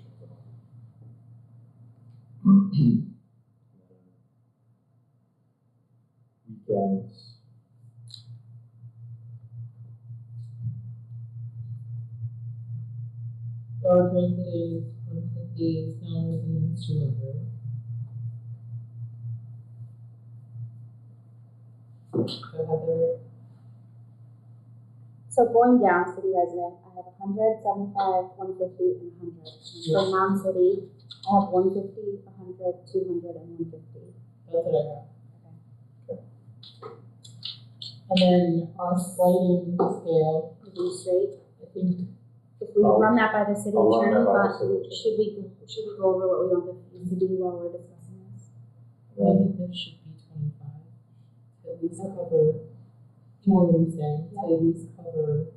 B: Weekends,
G: large residents 150, small residents 200. So Heather,
A: So going down, city resident, I have 100, 75, 150, and 100. For non-city, I have 150, 100, 200, and 150.
G: that's what I got.
B: Okay.
G: And then our sliding scale,
A: Be straight.
G: I think,
A: If we run that by the city
B: I'll run
A: attorney,
B: that by the
A: but
B: city attorney.
A: should we go over what we want the fees to be while we're discussing this?
G: I think that should be 25. At least cover, do you know what I'm saying? To at least cover.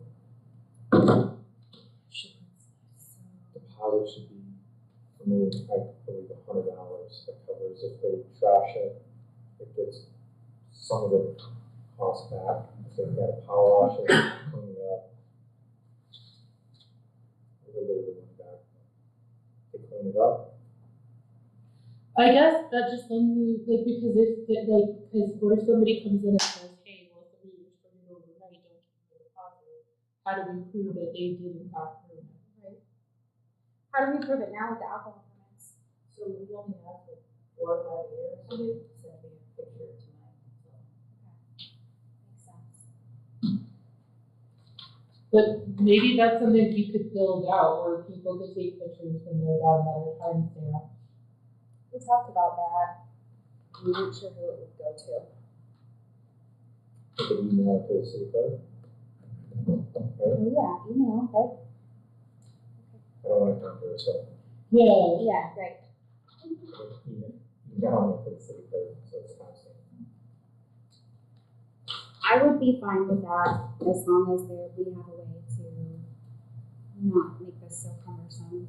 B: Deposit should be, for me, I believe $100 that covers if they trash it, it gets some of the cost back. If they've got to power wash it, clean it up. A little bit of the money back. They clean it up.
G: I guess that just lends me, like, because because what if somebody comes in and says, hey, well, somebody was turning it overnight, don't keep the deposit. How do we prove that they did in fact ruin it?
A: Right. How do we prove it now with the alcohol permits?
C: So we only have like 4 or 5 years, so they sent me a picture tonight, so.
A: Makes sense.
G: But maybe that's something you could build out, where people could take pictures when they're down that are timestamped.
A: We talked about that. We weren't sure who it would go to.
B: Put an email to the city clerk. Right?
A: Oh yeah, email, right?
B: I don't want to come to a second.
G: Yeah,
A: Yeah, right.
B: Email it to the city clerk, so it's constant.
A: I would be fine with that as long as we have a way to not make this so cumbersome.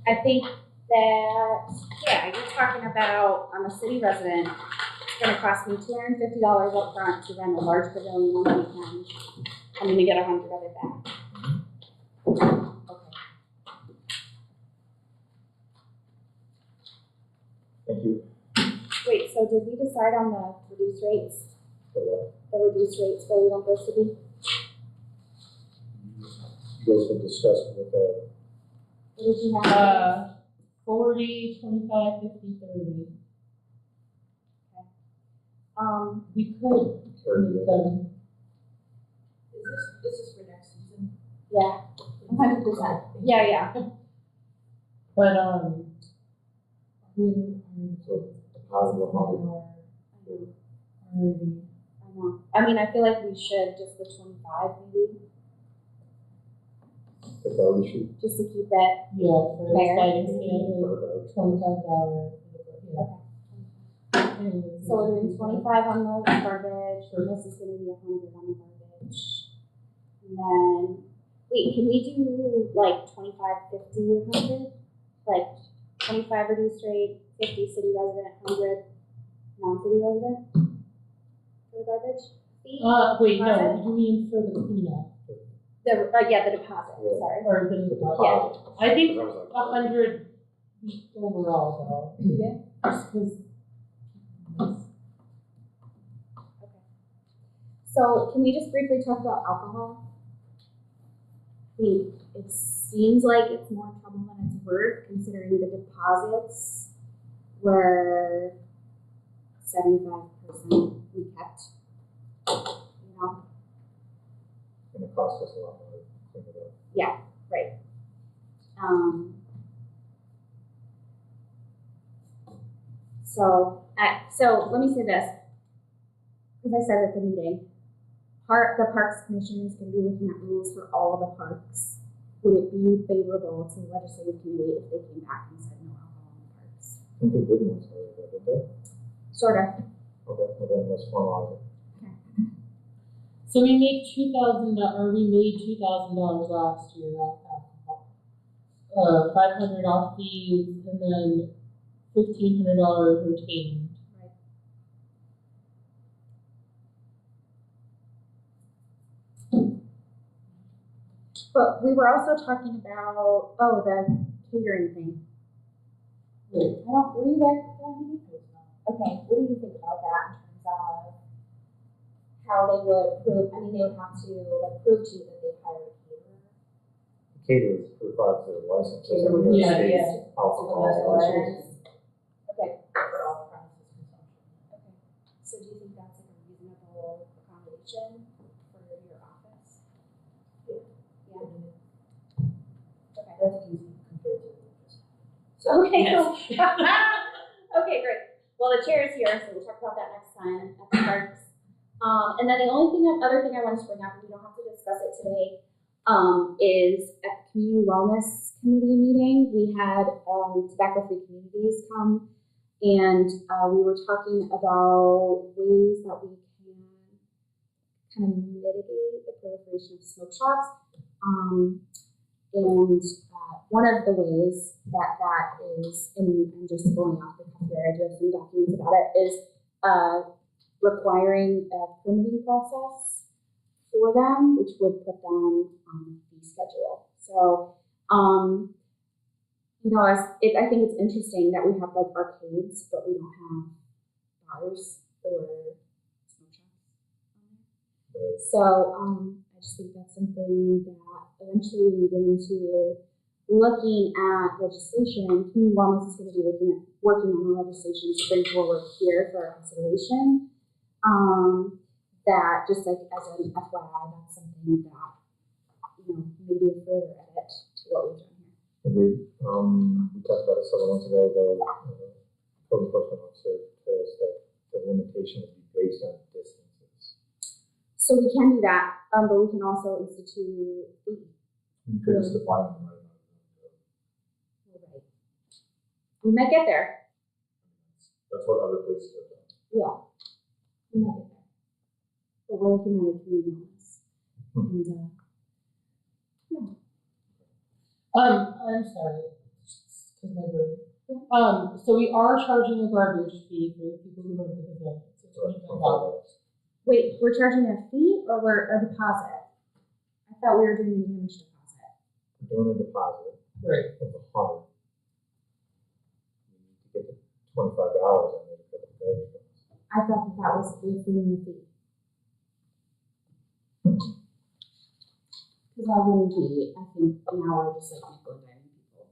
A: I think that, yeah, you're talking about, I'm a city resident, it's gonna cost me $250 up front to rent a large pavilion on the weekend. I'm gonna get 100 of it back. Okay.
B: Thank you.
A: Wait, so did we decide on the reduced rates?
B: For that.
A: The reduced rates for Leland Grove City?
B: You guys have discussed with the,
A: What did you have?
G: 40, 25, 50, 30. We could
B: carry
G: make
B: it.
G: them,
C: This is for next season?
A: Yeah, 100%. Yeah.
G: but,
B: So deposit of $100.
G: already.
A: I know. I mean, I feel like we should just the 25 maybe,
B: The garbage chute.
A: just to keep it.
G: Yeah, for the
A: Fair.
G: sliding scale,
B: For garbage.
G: $25, yeah.
A: So we're doing 25 on the garbage, and this is gonna be 100 on the garbage. And then, wait, can we do like 25, 50, or 100? Like 25 reduced rate, 50 city resident, 100 non-city resident? For the garbage fee?
G: Wait, no, you mean for the cleanup,
A: The deposit,
B: Yeah.
A: sorry.
G: or
B: The
G: the,
B: deposit.
G: I think
B: Because I was like,
G: 100 overall though.
A: Yeah.
G: Just 'cause.
A: So can we just briefly talk about alcohol? It seems like it's more trouble than it's worth, considering the deposits were 75% we kept. You know,
B: And it cost us a lot more to clean it up.
A: right. So let me say this, because I said at the meeting, the Parks Commission is going to be looking at rules for all of the parks. Would it be favorable to the legislative committee if they came back and said no alcohol in the parks?
B: I think they did once already, didn't they?
A: Sort of.
B: Okay, well then let's formalize it.
G: So we made $2,000 last year off alcohol. 500 off fees, and then $1,500 retained.
A: But we were also talking about, the catering thing.
G: Right.
A: Were you there, Andy? Okay, what do you think about that in terms of how they would prove, they would have to prove to you that they've hired a caterer?
B: Caterers provides their licenses.
A: Caterer,
B: and their
G: yeah,
B: state's alcohol license.
A: Okay,
C: For all premises consumption.
A: okay. So do you think that's like a reasonable accommodation for your office? Yeah. Okay.
C: That's easy compared to just.
A: Okay,
C: Yes.
A: cool. Okay, great. Well, the chair is here, so we'll talk about that next time at the parks. And then the other thing I wanted to bring up, and we don't have to discuss it today, is at the Community Wellness Committee meeting, we had tobacco-free communities come, and we were talking about ways that we can kind of mitigate the proliferation of smoke shops. And one of the ways that is, and just going off the cuff here, I do have some documents about it, is requiring a permitting process for them, which would put them on the fee schedule. So, I think it's interesting that we have like arcades, but we don't have bars or smoke shops on there. So, I just think that's something that eventually when we get into looking at legislation, Community Wellness is going to be working on the legislation to bring forward here for our consideration. That just like as an FYI, that's something that, maybe a further edit to what we've done here.
B: Agreed. We talked about it several months ago, the code enforcement officer told us that the limitation would be based on distances.
A: So we can do that, but we can also institute fee.
B: You could just define them right now.
A: Right. We might get there.
B: That's what other places have done.
A: Yeah. We might get there. But we're looking at a community wellness. And
G: I'm sorry, because my brain. So we are charging a garbage fee for the people who rent the pavilion, so $25.
A: wait, we're charging a fee or we're a deposit? I thought we were doing a damage deposit.
B: We're doing a deposit
G: Right.
B: of $100. You need to get the $25 on it for the
A: I thought that was within the fee. Cause that wouldn't be, I think now we're just like nickel and diming people.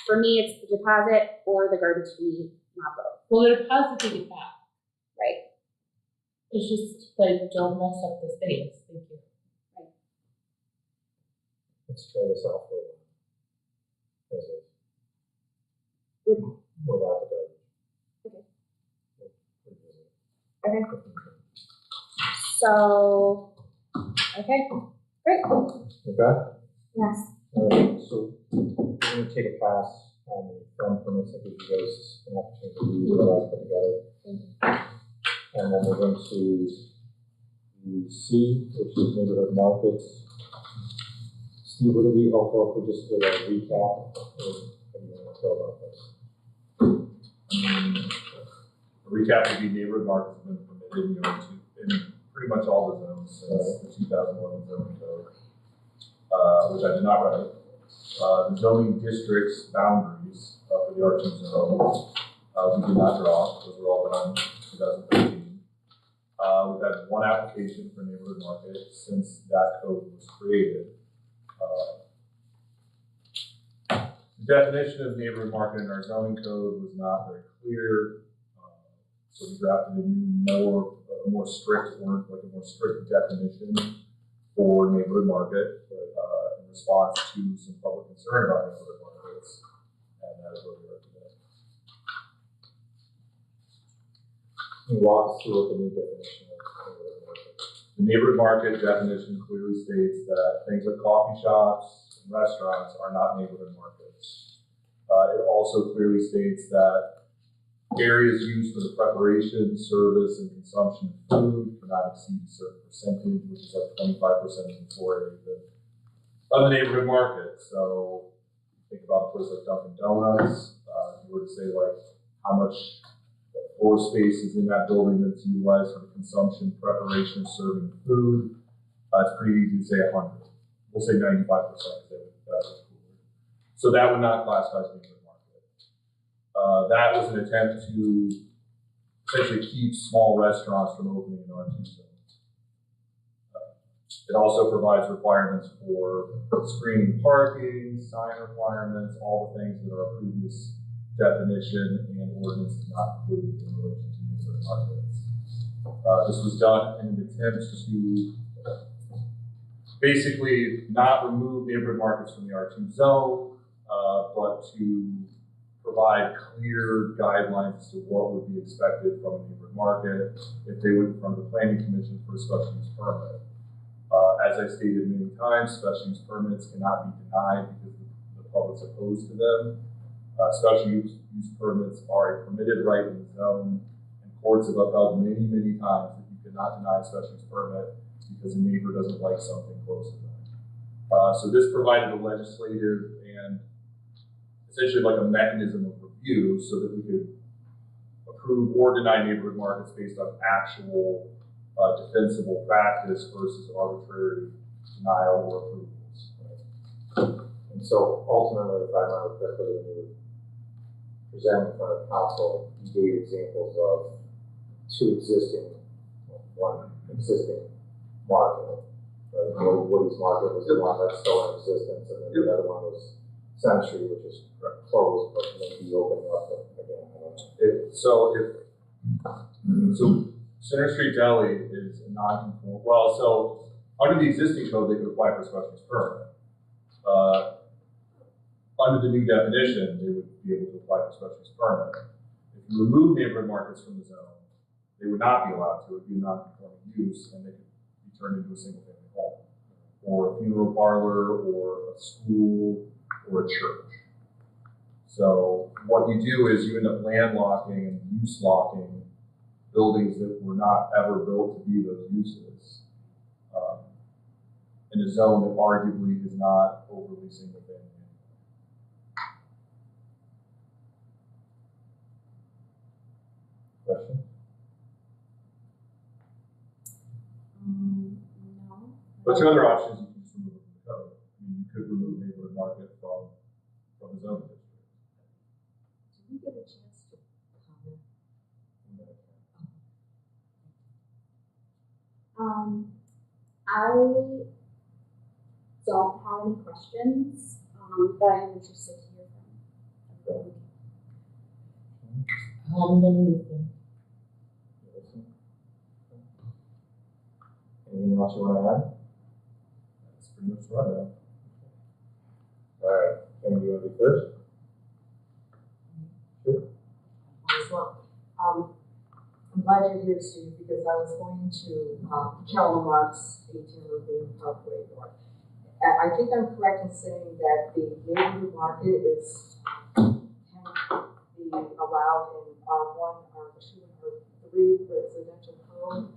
A: For me, it's the deposit or the garbage fee, not both.
G: Well, the deposit they get back.
A: Right.
G: It's just like, don't mess up the space. Thank you.
B: Let's try this out for a while. As is. Without the garbage.
A: Okay. So, okay, great.
B: Okay?
A: Yes.
B: So we're gonna take a pass on the film permits that gives you guys an opportunity to read what I put together. And then we're going to the C, which is neighborhood markets. Steve, would it be helpful if we just did a recap of what you want to tell about this?
H: A recap would be neighborhood markets have been permitted in pretty much all the zones since the 2011 zoning code, which I did not write. The zoning districts boundaries for the R2 zone, we did not draw. Those were all done in 2013. We've had one application for neighborhood market since that code was created. The definition of neighborhood market in our zoning code was not very clear, so we drafted a more strict definition for neighborhood market in response to some public concern about neighborhood markets, and that is what we are today.
B: Can you walk us through what the new definition of neighborhood market is?
H: The neighborhood market definition clearly states that things like coffee shops and restaurants are not neighborhood markets. It also clearly states that areas used for the preparation, service, and consumption of food cannot exceed a certain percentage, which is like 25% of the floor area of the neighborhood market. So think about a place like Dunkin' Donuts. If you were to say like how much floor space is in that building that's utilized for the consumption, preparation, serving food, it's pretty easy to say 100. We'll say 95% because that was cooler. So that would not classify as neighborhood market. That was an attempt to essentially keep small restaurants from opening in R2 zones. It also provides requirements for screening parking, sign requirements, all the things that our previous definition and ordinance did not include in relation to neighborhood markets. This was done in an attempt to basically not remove neighborhood markets from the R2 zone, but to provide clear guidelines as to what would be expected from a neighborhood market if they went in front of the planning commission for a special use permit. As I stated many times, special use permits cannot be denied because the public's opposed to them. Special use permits are a permitted right in the zone, and courts have upheld many, many times that you cannot deny a special use permit because a neighbor doesn't like something close to them. So this provided a legislative and essentially like a mechanism of review so that we could approve or deny neighborhood markets based on actual defensible practice versus arbitrary denial or approvals.
B: Right? And so ultimately, if I remember correctly, when you were presenting in front of the council, you gave examples of one existing market. Right? Woody's Market was the one that's still in existence, and then the other one was Center Street, which is closed, but maybe opening up again. I don't know.
H: So Center Street Deli is a non-conforming. Well, so under the existing code, they could apply for a special use permit. Under the new definition, they would be able to apply for a special use permit. If you remove neighborhood markets from the zone, they would not be allowed to. It would be a non-conforming use, and they could be turned into a single-family home, or a funeral parlor, or a school, or a church. So what you do is you end up landlocking and use locking buildings that were not ever built to be those uses in a zone that arguably is not overly single family.
B: Question?
A: No.
H: But your other options, you can just remove it from the code. I mean, you could remove neighborhood market from the zoning district.
F: Did we get a chance to comment?
A: I don't have any questions, but I'm interested to hear from everyone.
G: I'm gonna listen.
B: Anything else you want to add?
H: That's pretty much right now.
B: All right, Karen, do you want to be first? Sure.
C: Well, I'm glad you're here, Steve, because I was going to Carolyn Marks, 18 Ravine Parkway North. I think I'm correct in saying that the neighborhood market is can be allowed in R1, R2, and R3 residential code.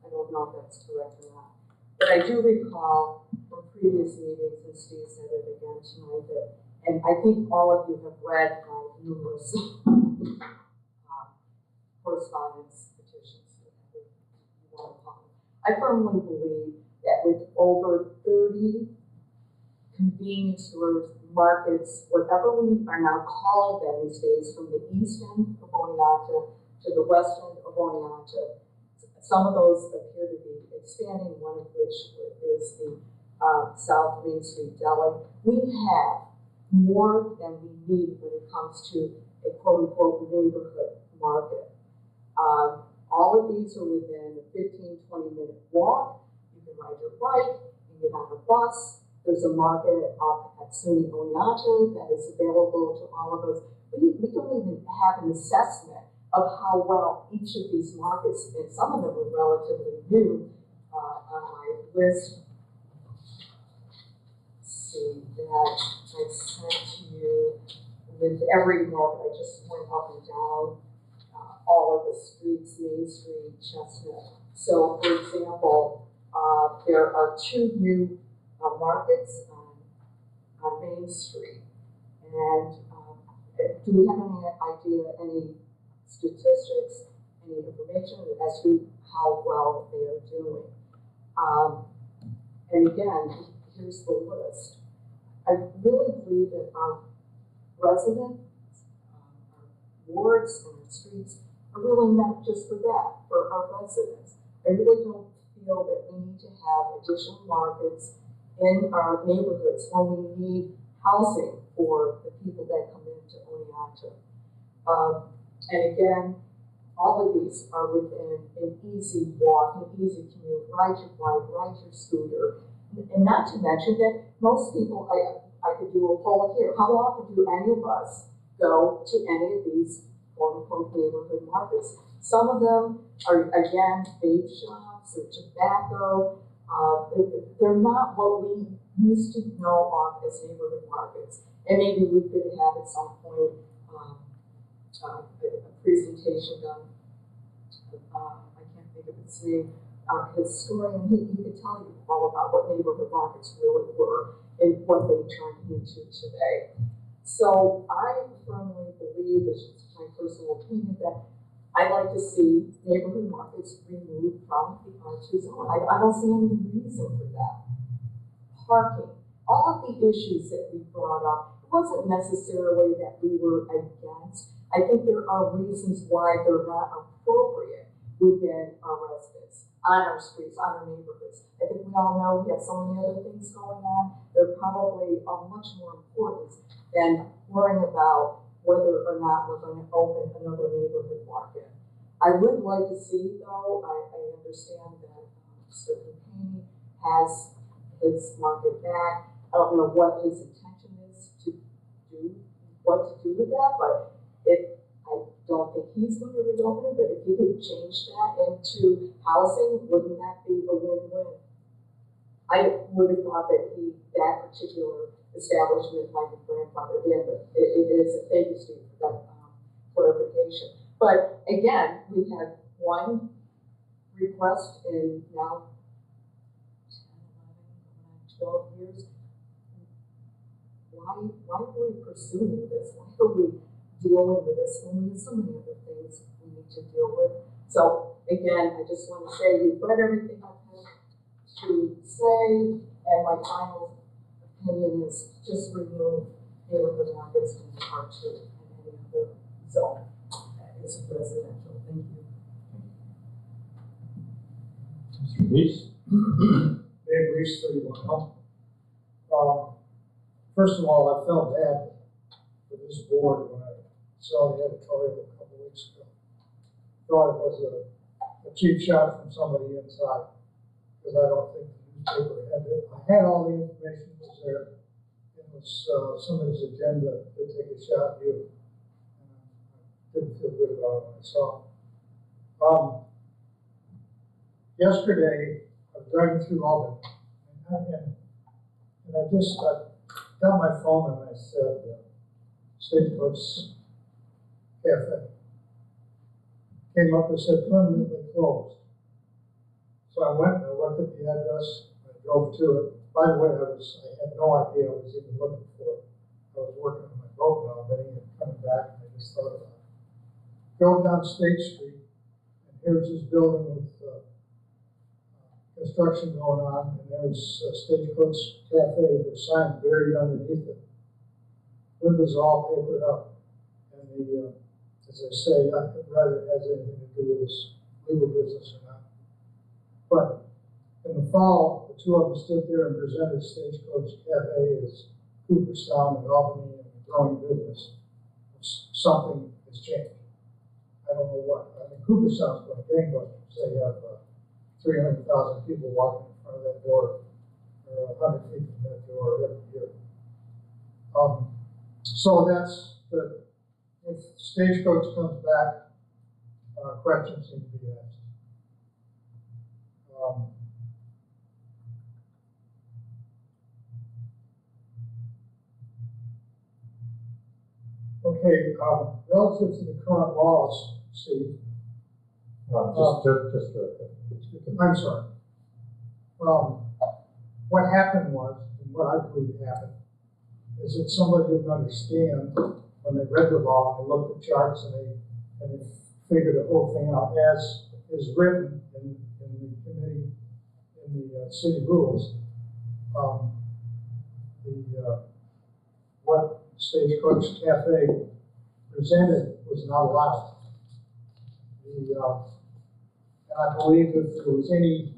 C: I don't know if that's correct or not. But I do recall from previous meetings, and Steve said it again tonight, that, and I think all of you have read my numerous correspondence, petitions, whatever you want to call it. I firmly believe that with over 30 convenience stores, markets, whatever we are now calling them these days, from the east end of Oneonta to the west end of Oneonta, some of those appear to be expanding, one of which is the South Main Street Deli. We have more than we need when it comes to a quote-unquote neighborhood market. All of these are within a 15, 20-minute walk. You can ride your bike, you can get on a bus. There's a market up at SUNY Oneonta that is available to all of us. We don't even have an assessment of how well each of these markets, and some of them are relatively new on my list. Let's see, that I sent to you with every market. I just went up and down all of the streets, Main Street, Chestnut. So, for example, there are 2 new markets on Main Street. And do we have any idea, any statistics, any information as to how well they are doing? And again, here's the list. I really believe that our residents, our wards and our streets are really meant just for that, for our residents. I really don't feel that we need to have additional markets in our neighborhoods when we need housing for the people that come into Oneonta. And again, all of these are within an easy walk, an easy commute, ride your bike, ride your scooter. And not to mention that most people, I could do a poll here, how often do any of us go to any of these quote-unquote neighborhood markets? Some of them are, again, vape shops or tobacco. They're not what we used to know of as neighborhood markets. And maybe we could have at some point a presentation done. I can't think of his name. Historian, he could tell you all about what neighborhood markets really were and what they turned into today. So I firmly believe, this is my personal opinion, that I'd like to see neighborhood markets removed from the R2 zone. I don't see any reason for that. Parking, all of the issues that we brought up, it wasn't necessarily that we were against. I think there are reasons why they're not appropriate within our residents, on our streets, on our neighborhoods. I think we all know we have so many other things going on. They're probably of much more importance than worrying about whether or not we're going to open another neighborhood market. I would like to see, though, I understand that Mr. Campani has his market back. I don't know what his intention is to do, what to do with that, but I don't think he's going to reopen it, but if you could change that into housing, wouldn't that be a win-win? I would have thought that that particular establishment might be grandfathered in, but it is. Thank you, Steve, for that clarification. But again, we've had one request in now 10, 11, 12 years. Why are we pursuing this? Why are we dealing with this when we have so many other things we need to deal with? So again, I just want to say you've read everything I've had to say, and my final opinion is just remove neighborhood markets from R2 and any other zone that is residential. Thank you.
B: Mr. Reese?
I: Dave Reese, 31 Elm. First of all, I felt bad for this board when I saw the editorial a couple weeks ago. Thought it was a cheap shot from somebody inside, because I don't think the newspaper had it. I had all the information was there. It was somebody's agenda to take a shot at you. And I didn't feel good about it when I saw it. Yesterday, I was driving through Albany, and I just got my phone and I said, Stagecoach Cafe. Came up and said permanently closed. So I went and I looked at the address, I drove to it. By the way, I had no idea I was even looking for it. I was working on my boat now, but and coming back, and I just thought about it. Drove down State Street, and here's this building with construction going on, and there's Stagecoach Cafe, the sign buried underneath it. Windows are all papered up, and the, as I say, rather it has anything to do with this legal business or not. But in the fall, the two of them stood there and presented Stagecoach Cafe as Cooperstown and Albany and a growing business. Something has changed. I don't know what. I mean, Cooperstown's going gangbusters. They have 300,000 people walking in front of that door, or 100 feet from that door every year. So that's the, if Stagecoach comes back, questions need to be asked. Okay, relative to the current laws, Steve. I'm sorry. What happened was, and what I believe happened, is that somebody didn't understand when they read the law and they looked at charts and they figured the whole thing out as is written in the committee, in the city rules. What Stagecoach Cafe presented was not allowed. And I believe if there was any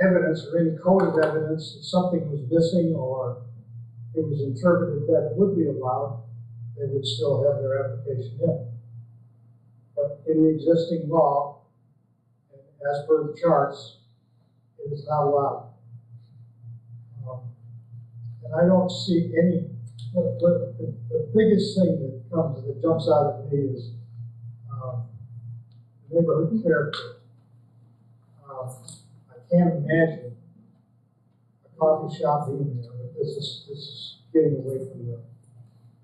I: evidence or any code of evidence that something was missing or it was interpreted that it would be allowed, they would still have their application in. But in the existing law, and as per the charts, it is not allowed. And I don't see any, the biggest thing that jumps out at me is neighborhood character. I can't imagine a coffee shop being there, but this is getting away from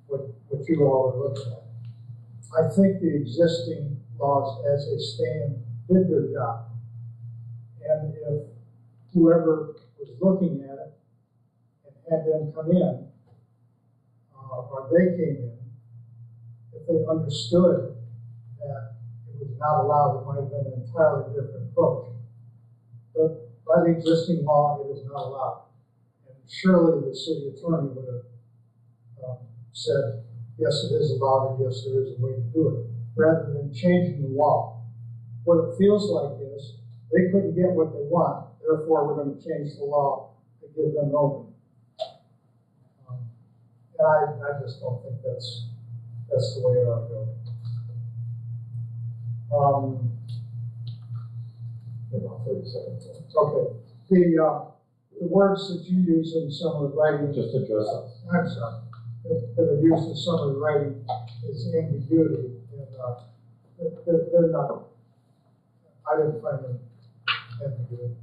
I: what you all are looking at. I think the existing laws as they stand did their job. And if whoever was looking at it and had them come in, or they came in, if they understood that it was not allowed, it might have been an entirely different approach. But by the existing law, it is not allowed. And surely the city attorney would have said, yes, it is allowed, or yes, there is a way to do it, rather than changing the law. What it feels like is they couldn't get what they want, therefore we're going to change the law to give them opening. And I just don't think that's the way it ought to go.
B: About 30 seconds.
I: Okay. The words that you use in some of the writing,
B: Just address us.
I: I'm sorry, that are used in some of the writing is ambiguity, and they're not. I didn't find them ambiguity.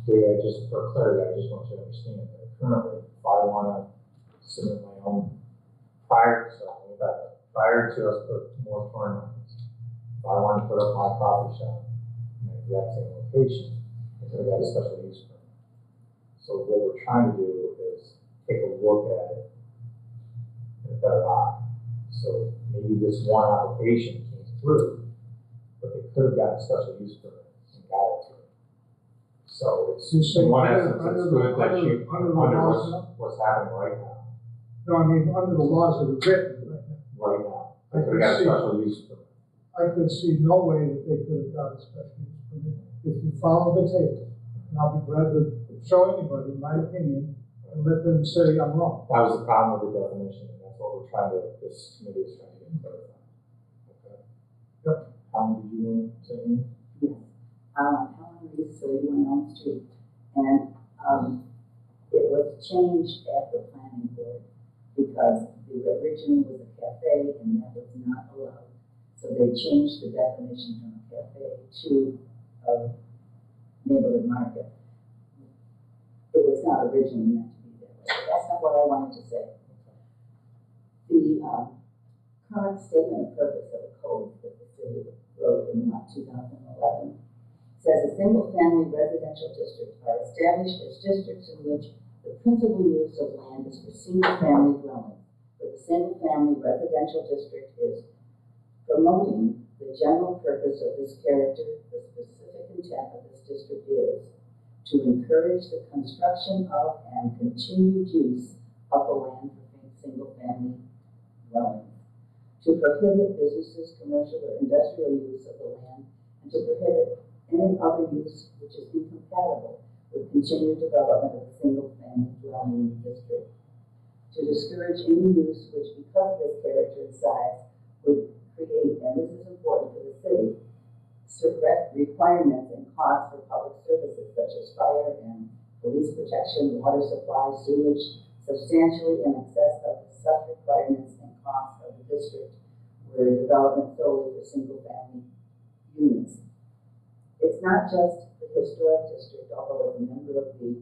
B: Yeah, just for clarity, I just want you to understand that currently, if I want to submit my own prior to us put moratorium on this, if I want to put up my coffee shop in the exact same location, it's going to get a special use permit. So what we're trying to do is take a look at it in a better eye. So maybe this one application came through, but they could have gotten a special use permit and got it through. So it's, in one essence, it's good that you, under what's happening right now.
I: No, I mean, under the laws that are written
B: Right now.
I: I
B: They could have got a special use permit.
I: I could see no way that they could have got a special use permit if you follow the table. And I'll be glad to show anybody my opinion and let them say I'm wrong.
B: That was the problem with the definition, and that's what we're trying to, this committee is trying to get clarified. Okay?
I: Yep.
B: Did you want to say anything?
J: Yes. Helen Reese, 31 Elm Street, and, it was changed at the planning board because the original was a cafe and that was not allowed. So they changed the definition from a cafe to a neighborhood market. It was not originally meant to be that way. That's not what I wanted to say. The current statement of purpose of the code that the city wrote in 2011 says a single-family residential district are established as districts in which the principal use of land is for single-family dwellings. But the single-family residential district is promoting the general purpose of this character. The specific intent of this district is to encourage the construction of and continued use of the land for single-family dwellings, to prohibit businesses, commercial or industrial use of the land, and to prohibit any other use which is incompatible with continued development of a single-family dwelling in the district, to discourage any use which, because of its character and size, would create, and this is important for the city, requirements and costs for public services such as fire and police protection, water supply, sewage, substantially in excess of the such requirements and costs of the district where development solely for single-family units. It's not just the historic district, although as a member of the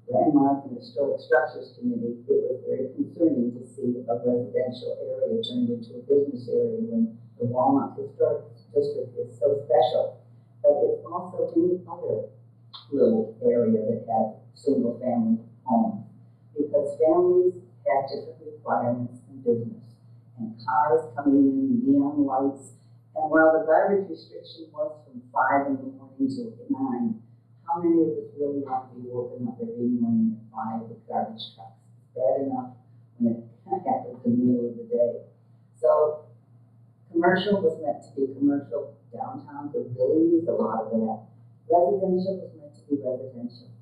J: Landmark and Historic Structures Committee, it was very concerning to see a residential area turned into a business area when the Walnut Historic District is so special. But it's also any other little area that has single-family homes, because families have different requirements in business, and cars coming in, neon lights. And while the garbage restriction was from 5 in the morning to 9, how many of us really want to be woken up every morning at 5 with garbage trucks? It's bad enough when it happens in the middle of the day. So commercial was meant to be commercial. Downtown could really use a lot of that. Residential was meant to be residential.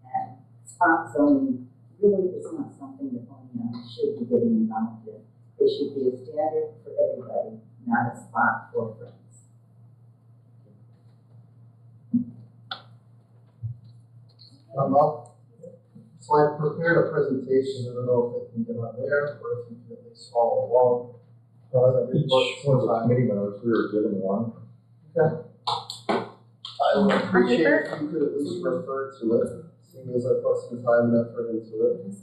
J: And spot zoning really is not something that Olean should be getting involved in. It should be a standard for everybody, not a spot for friends.
D: So I prepared a presentation. I don't know if it can get on there or if you can at least follow along.
B: Each one of the committee members, we were given one.
D: Okay. I would appreciate if you could at least refer to it, seeing as I put some time and effort into it.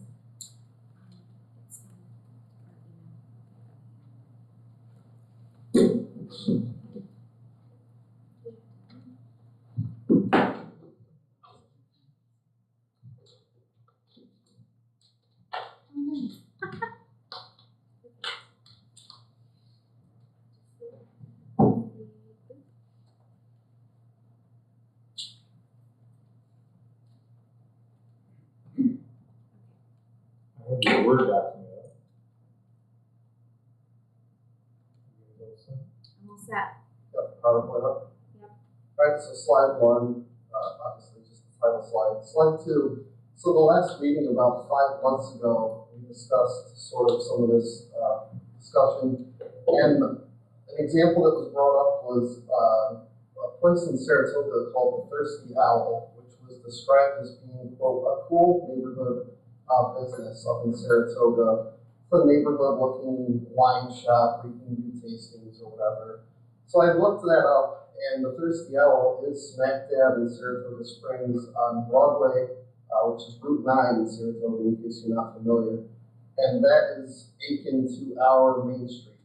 B: I have the Word document.
A: I'm all set.
D: Got the PowerPoint up?
A: Yep.
D: Alright, so slide 1, obviously just the title slide. Slide 2, so the last meeting about 5 months ago, we discussed sort of some of this discussion. And an example that was brought up was a place in Saratoga called the Thirsty Owl, which was described as being, quote, a cool neighborhood business up in Saratoga. It's a neighborhood-looking wine shop where you can do tastings or whatever. So I looked that up, and the Thirsty Owl is smack dab in Saratoga Springs on Broadway, which is Route 9 in Saratoga, in case you're not familiar. And that is akin to our Main Street.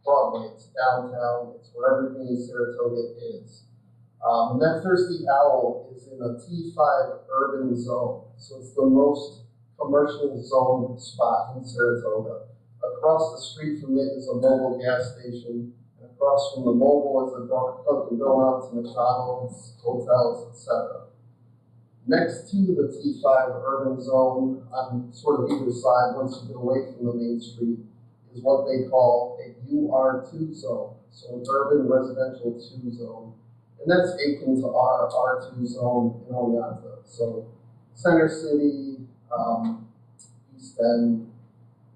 D: Broadway, it's downtown, it's where everything in Saratoga is. And that Thirsty Owl is in a T5 urban zone, so it's the most commercial zone spot in Saratoga. Across the street from it is a mobile gas station, and across from the mobile is a Dunkin' Donuts, McDonald's, hotels, etc. Next to the T5 urban zone, on sort of either side, once you get away from the main street, is what they call a UR2 zone, so an urban residential 2 zone. And that's akin to our R2 zone in Oneonta. So Center City, East End,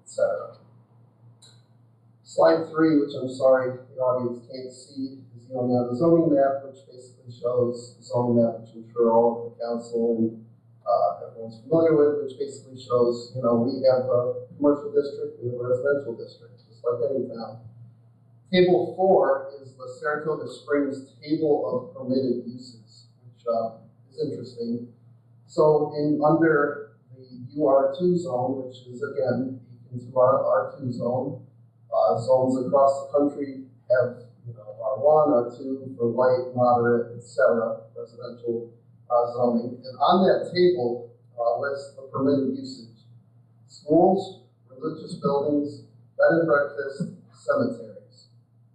D: etc. Slide 3, which I'm sorry the audience can't see, is the Oneonta zoning map, which basically shows the zoning map, which I'm sure all of the council and everyone's familiar with, which basically shows, we have a commercial district, we have a residential district, just like any town. Table 4 is the Saratoga Springs table of permitted uses, which is interesting. So under the UR2 zone, which is again into our R2 zone, zones across the country have R1, R2 for light, moderate, etc. residential zoning. And on that table lists the permitted usage: schools, religious buildings, bed and breakfast, cemeteries.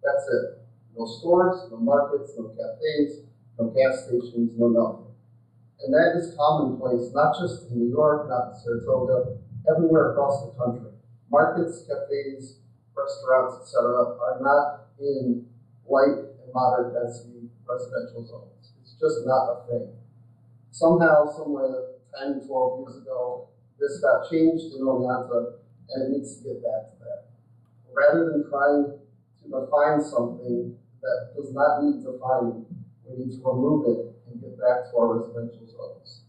D: That's it. No stores, no markets, no cafes, no gas stations, no nothing. And that is commonplace, not just in New York, not in Saratoga, everywhere across the country. Markets, cafes, restaurants, etc. are not in light and moderate density residential zones. It's just not a thing. Somehow, somewhere 10, 12 years ago, this got changed in Oneonta, and it needs to get back to that. Rather than trying to define something that does not need defining, we need to remove it and get back to our residential zones.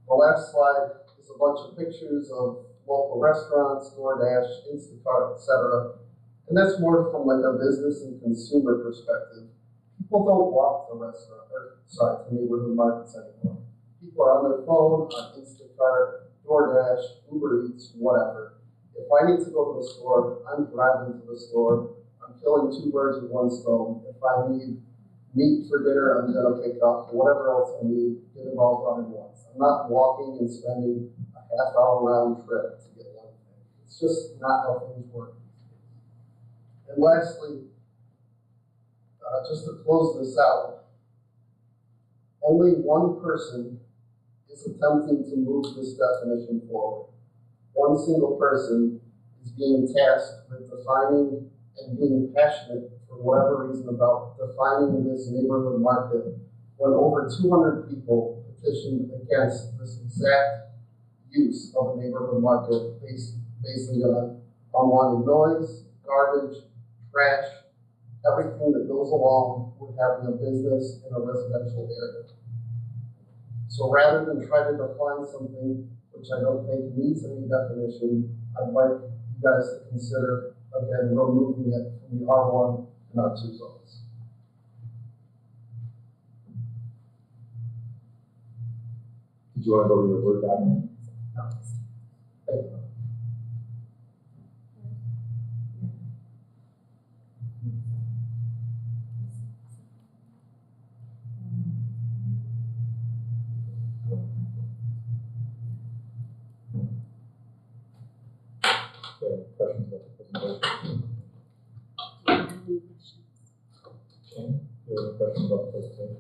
D: The last slide is a bunch of pictures of local restaurants, DoorDash, Instacart, etc. And that's more from like a business and consumer perspective. People don't walk to neighborhood markets anymore. People are on their phone, on Instacart, DoorDash, Uber Eats, whatever. If I need to go to the store, I'm driving to the store. I'm killing 2 birds with 1 stone. If I need meat for dinner, I'm going to pick up whatever else I need, get it all done at once. I'm not walking and spending a half-hour round trip to get one thing. It's just not how things work. And lastly, just to close this out, only one person is attempting to move this definition forward. One single person is being tasked with defining and being passionate for whatever reason about defining this neighborhood market when over 200 people petitioned against this exact use of a neighborhood market basing it on unwanted noise, garbage, trash, everything that goes along with having a business in a residential area. So rather than try to define something which I don't think needs any definition, I'd like you guys to consider, again, removing it from the R1 and R2 zones.
B: Did you want to go over your Word document?
D: No. Thank you.
B: Okay, questions about the presentation?
A: Do you have any questions?
B: Okay, do you have any questions about the presentation?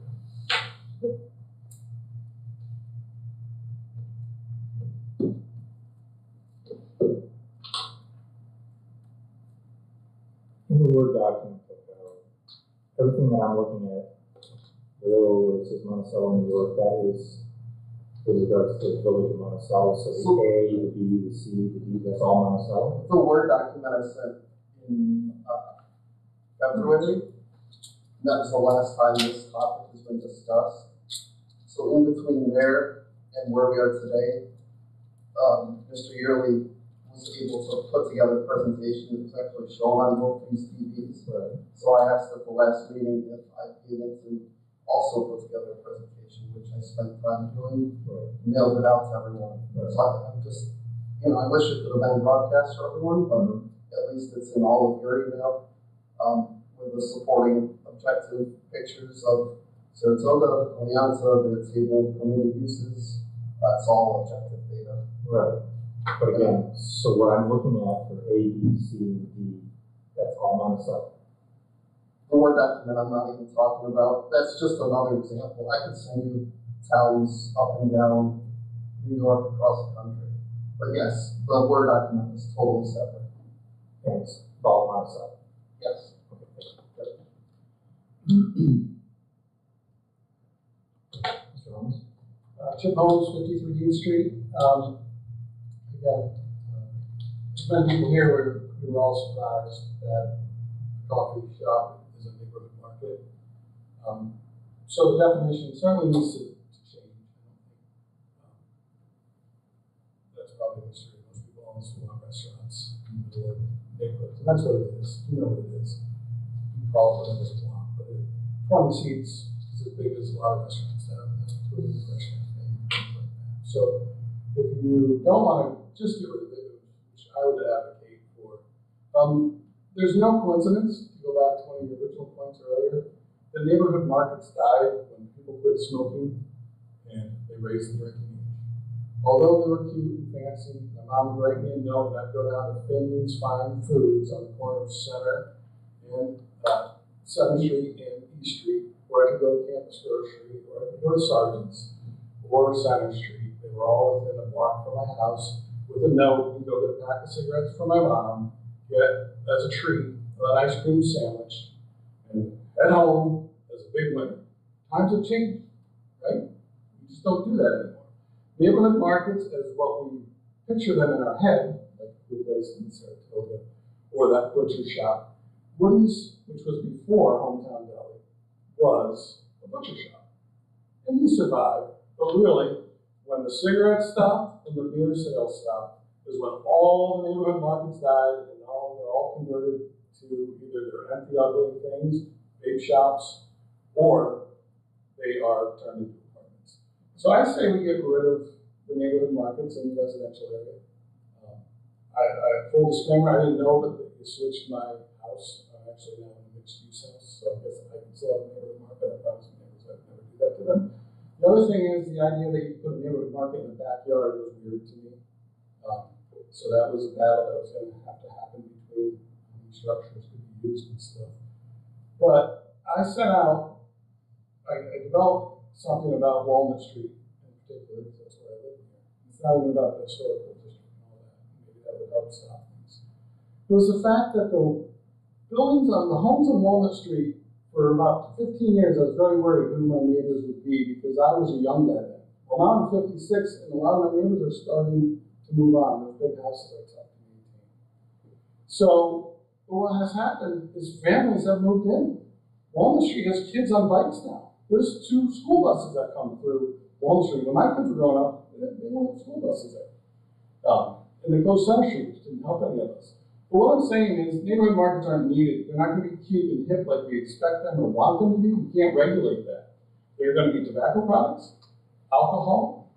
B: In the Word document, everything that I'm looking at, below where it says Monticello, New York, that is with regards to the village of Monticello. So the A, the B, the C, the D, that's all Monticello.
D: The Word document I sent in February, and that was the last time this topic has been discussed. So in between there and where we are today, Mr. Yearly was able to put together a presentation that was actually shown on both these TVs.
B: Right.
D: So I asked at the last meeting if I'd be able to also put together a presentation, which I spent time doing,
B: Right.
D: mailed it out to everyone.
B: Right.
D: So I'm just, I wish it could have been broadcast for everyone, but at least it's in all of your email, with the supporting objective pictures of Saratoga, Oneonta, their table of permitted uses. That's all objective data.
B: Right. But again, so what I'm looking at for A, B, C, and D, that's all Monticello.
D: The Word document I'm not even talking about, that's just another example. I could send you towns up and down New York, across the country. But yes, the Word document is totally separate.
B: And it's all Monticello.
D: Yes.
K: Chip Holmes, 53 Dean Street. Again, there's been people here who were all surprised that the coffee shop is a neighborhood market. So the definition certainly needs to change. That's probably a mystery. Most people also want restaurants in the middle of neighborhoods, and that's what it is. You know what it is. You can call it whatever you want, but 20 seats is as big as a lot of restaurants have, including the Fresh Cafe and things like that. So if you don't want to just get rid of it, which I would advocate for, there's no coincidence, to go back to one of your original points earlier, the neighborhood markets died when people quit smoking and they raised the drinking age. Although they were cute and fancy, my mom would write me a note and I'd go down to Finley's Fine Foods on the corner of Center and 7th Street and East Street, or I could go to Campus Grocery, or I could go to Sargent's, or Center Street. They were all within a block from my house with a note and go get a pack of cigarettes for my mom, get as a treat an ice cream sandwich, and head home as a big winner. Times have changed, right? We just don't do that anymore. Neighborhood markets, as what we picture them in our head, like the place in Saratoga, or that butcher shop, Woody's, which was before Hometown Deli, was a butcher shop. And he survived, but really, when the cigarettes stopped and the beer sales stopped, is when all the neighborhood markets died and they're all converted to either their empty, ugly things, big shops, or they are turned into apartments. So I say we get rid of the neighborhood markets in the residential area. Full disclaimer, I didn't know, but they switched my house. I'm actually now in a mixed-use house, so I guess I can still have a neighborhood market. I promise my neighbors I'd never do that to them. The other thing is the idea that you put a neighborhood market in the backyard was weird to me. So that was a battle that was going to have to happen between how many structures could be used and stuff. But I set out, I developed something about Walnut Street in particular, because that's where I live here. It's not even about the historical district and all that. Maybe that would help stop things. It was the fact that the buildings on the homes on Walnut Street, for about 15 years, I was very worried who my neighbors would be because I was a young guy then. Well, now I'm 56, and a lot of my neighbors are starting to move on. Those big houses are tough to maintain. So what has happened is families have moved in. Walnut Street has kids on bikes now. There's 2 school buses that come through Walnut Street. When my kids were growing up, they weren't school buses there. And they closed Center Street, which didn't help any of us. But what I'm saying is neighborhood markets aren't needed. They're not going to be cute and hip like we expect them or want them to be. We can't regulate that. They're going to be tobacco products, alcohol,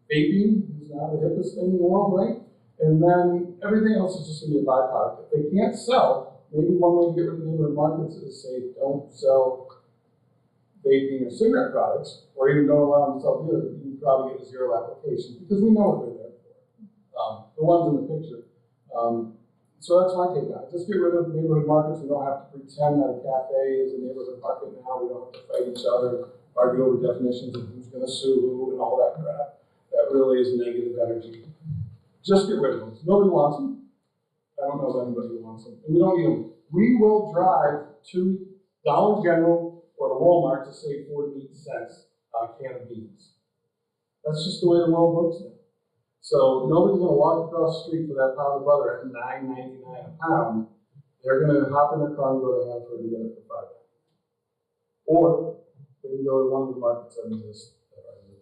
K: vaping is now the hippest thing in the world, right? And then everything else is just going to be a byproduct. If they can't sell, maybe one way to get rid of neighborhood markets is say don't sell vaping or cigarette products, or even don't allow them to sell beer. You can probably get 0 applications because we know what they're there for. The ones in the picture. So that's my take on it. Just get rid of neighborhood markets. We don't have to pretend that a cafe is a neighborhood market now. We don't have to fight each other, argue over definitions of who's going to sue who and all that crap. That really is negative energy. Just get rid of them. Nobody wants them. I don't know of anybody who wants them. And we don't need them. We will drive to Dollar General or to Walmart to save 48 cents on a can of beans. That's just the way the world works now. So nobody's going to walk across the street for that pound of butter at $9.99 a pound. They're going to hop in their car and go to Hanford and get it for $5. Or they can go to one of the markets that exist that are in the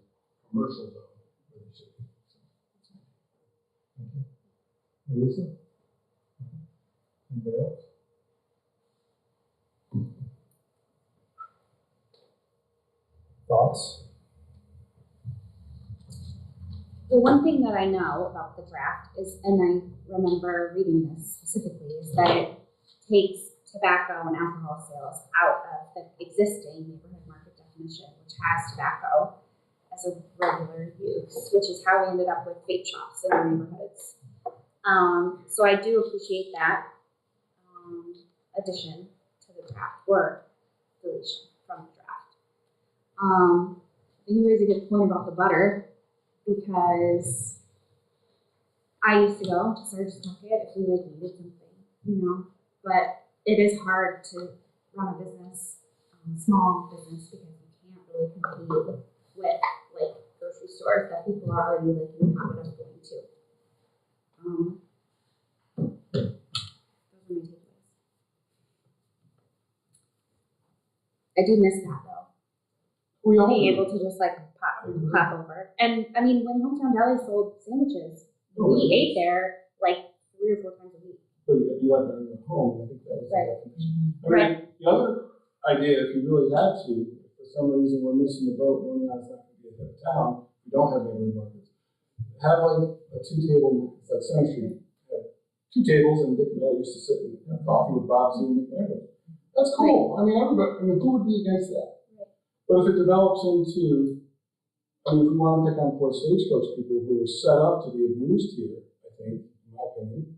K: commercial zone.
E: Lisa? Anybody else? Thoughts?
A: The one thing that I know about the draft is, and I remember reading this specifically, is that it takes tobacco and alcohol sales out of the existing neighborhood market definition, which has tobacco as a regular use, which is how we ended up with vape shops in our neighborhoods. So I do appreciate that addition to the draft, or deletion from the draft. I think you raise a good point about the butter, because I used to go to Sargent's Market if we needed something, but it is hard to run a business, small business, because you can't really compete with grocery stores that people are already like in the habit of going to. Those are my takeaways. I do miss that though.
K: We all
A: Being
K: do.
A: able to just like pop over. And I mean, when Hometown Deli sold sandwiches, we ate there like 3 or 4 times a week.
K: So you like to earn at home, I think that was the
A: Right.
K: definition. I mean, the other idea, if you really had to, if for some reason we're missing the boat, knowing that it's not gonna be a hip town, we don't have neighborhood markets. Have like a 2-table, it's like Center Street, have 2 tables and Dick Miller used to sit and have coffee with Bob Z and McNair. That's cool, I mean, everybody, I mean, who would be against that? But if it develops into, I mean, if we want to pick on poor stagecoach people who were set up to be abused here, I think, in my opinion,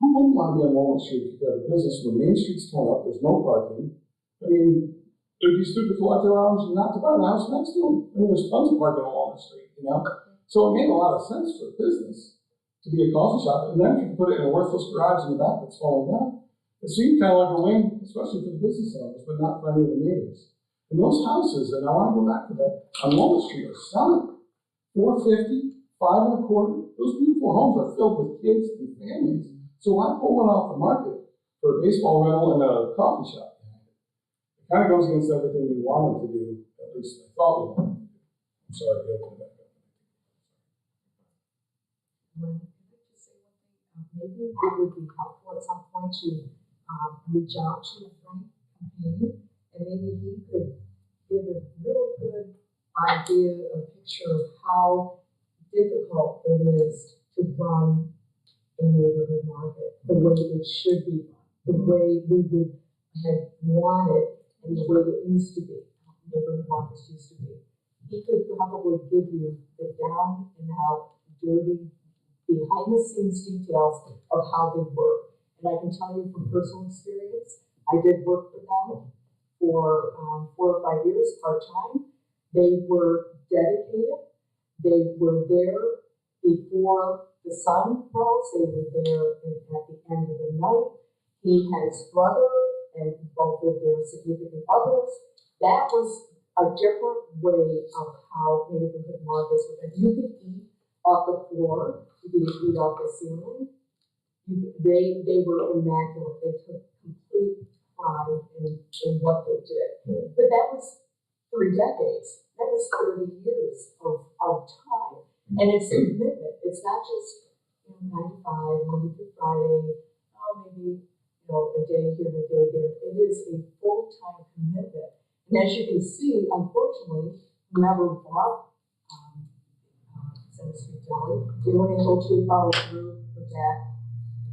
K: who wouldn't want to be on Walnut Street if you have a business when Main Street's torn up, there's no parking? I mean, it'd be stupid for Latte Lounge not to buy the house next to them. I mean, there's tons of parking on Walnut Street, you know? So it made a lot of sense for a business to be a coffee shop, and then if you put it in a worthless garage in the back that's falling down, it seemed kind of like a win, especially for the business owners, but not for any of the neighbors. And those houses, and I want to go back to that, on Walnut Street are selling. $450, $5 1/4. Those beautiful homes are filled with kids and families. So why pull one off the market for a baseball rental and a coffee shop? It kind of goes against everything we wanted to do, at least I thought we wanted to do. I'm sorry, I opened that up.
F: Can I just say one thing? Maybe it would be helpful at some point to reach out to Frank Campani, and maybe he could give a real good idea, a picture of how difficult it is to run a neighborhood market, the way it should be run, the way we would have wanted, and the way it used to be, neighborhood markets used to be. He could probably give you the down and out, dirty, behind the scenes details of how they work. And I can tell you from personal experience, I did work for them for 4 or 5 years, part-time. They were dedicated. They were there before the sun rose. They were there at the end of the night. He had his brother and both of their significant others. That was a different way of how neighborhood markets were. And you could eat off the floor. You could eat off the ceiling. They were immaculate. They took complete pride in what they did. But that was 3 decades. That was 30 years of time. And it's a commitment. It's not just 9 to 5, Monday through Friday, maybe a day here and a day there. It is a full-time commitment. And as you can see, unfortunately, whoever bought Center Street Deli, they weren't able to follow through with that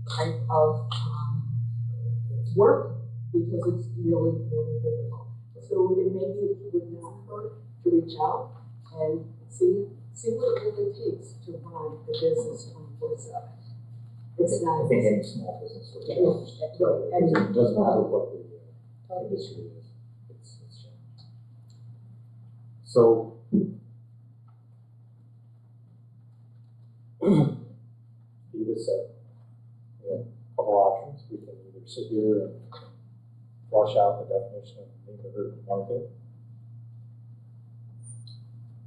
F: type of work because it's really, really difficult. So maybe it would not hurt to reach out and see what it really takes to run the business 24/7. It's not.
B: I think any small business would
F: Right.
B: it doesn't matter what the industry is. It's changed. So, Eva said, we have a couple options. We can either sit here and flush out the definition of neighborhood market.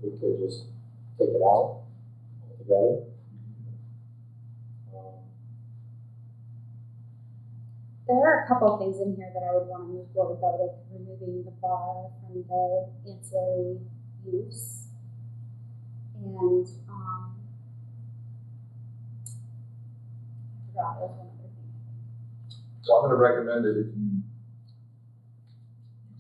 B: We could just take it out altogether.
A: There are a couple of things in here that I would want to move forward, though, like removing the bar from the ancillary use. And, I forgot, there was one other thing.
H: So I'm gonna recommend it if you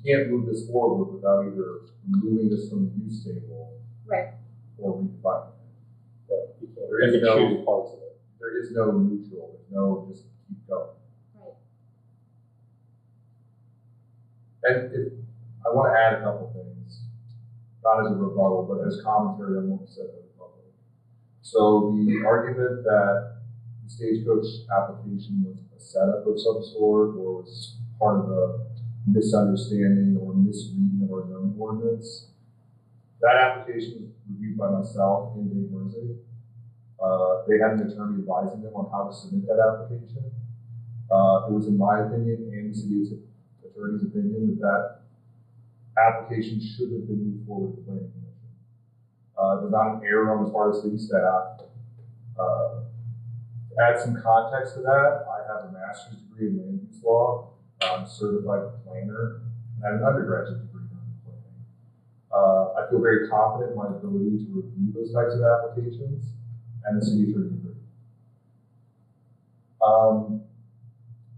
H: can't move this forward without either removing this from the use table.
A: Right.
H: Or redefining it.
B: Right. You can't
H: There is
B: you can
H: no-
B: choose parts of it.
H: There is no neutral, there's no just keep going.
A: Right.
H: And I want to add a couple things, not as a rebuttal, but as commentary on what was said by the public. So the argument that the Stagecoach application was a setup of some sort or was part of a misunderstanding or misreading of our zoning ordinance, that application was reviewed by myself and Dave Mersey. They had an attorney advising them on how to submit that application. It was in my opinion and the city attorney's opinion that application should have been moved forward to the planning commission. It was not an error on the part of city staff. To add some context to that, I have a master's degree in land use law. I'm a certified planner, and I have an undergraduate degree in urban planning. I feel very confident in my ability to review those types of applications, and the city attorney agreed.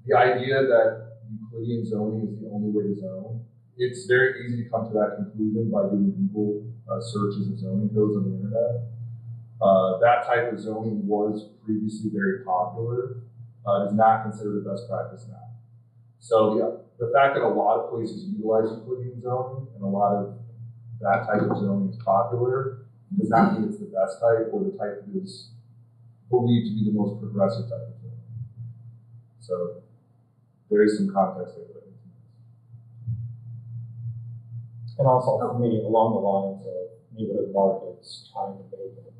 H: The idea that Euclidean zoning is the only way to zone, it's very easy to come to that conclusion by doing Google searches of zoning codes on the internet. That type of zoning was previously very popular. It is not considered a best practice now. So the fact that a lot of places utilize Euclidean zoning and a lot of that type of zoning is popular does not mean it's the best type or the type that is believed to be the most progressive type of zoning. So there is some context there.
B: And also for me, along the lines of neighborhood markets, trying to make it.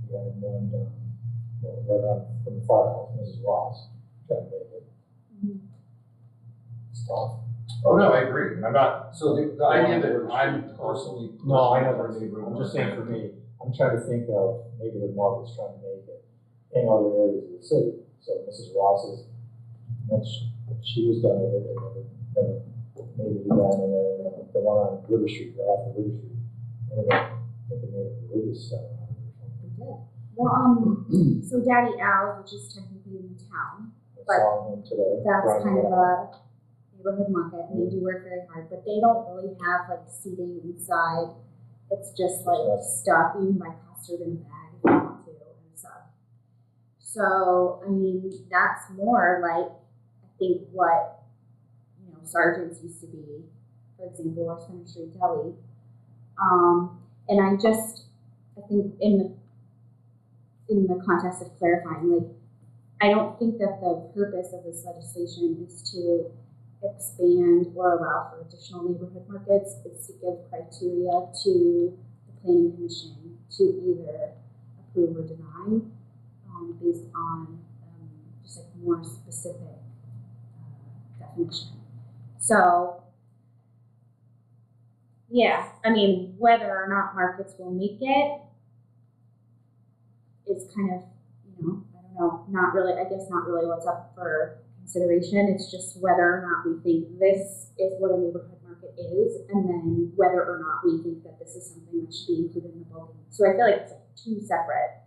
B: We had one right out from the firehouse, Mrs. Ross, trying to make it. It's tough.
H: Oh, no, I agree. I'm not, so the idea that I'm personally.
B: No, I know, I'm just saying for me, I'm trying to think of neighborhood markets trying to make it in other areas of the city. So Mrs. Ross is, once she was done with it, they never made it again, and then the one on River Street, right off of River Street, and then I think they made a religious center out of it or something.
A: Well, so Daddy Al, which is technically in the town,
B: I
A: but
B: saw him today.
A: that's
B: Friday
A: kind of
B: night.
A: a neighborhood market, and they do work very hard, but they don't really have like seating inside. It's just like stuff you can buy custard in a bag if you want to and stuff. So, I mean, that's more like, I think what, you know, Sergeants used to be, for example, or Center Street Deli. And I think in the context of clarifying, like, I don't think that the purpose of this legislation is to expand or allow for additional neighborhood markets. It's to give criteria to the Planning Commission to either approve or deny based on just like more specific definition. So, yeah, I mean, whether or not markets will make it is kind of, you know, I don't know, not really what's up for consideration. It's just whether or not we think this is what a neighborhood market is, and then whether or not we think that this is something that should be included in the building. So I feel like it's like two separate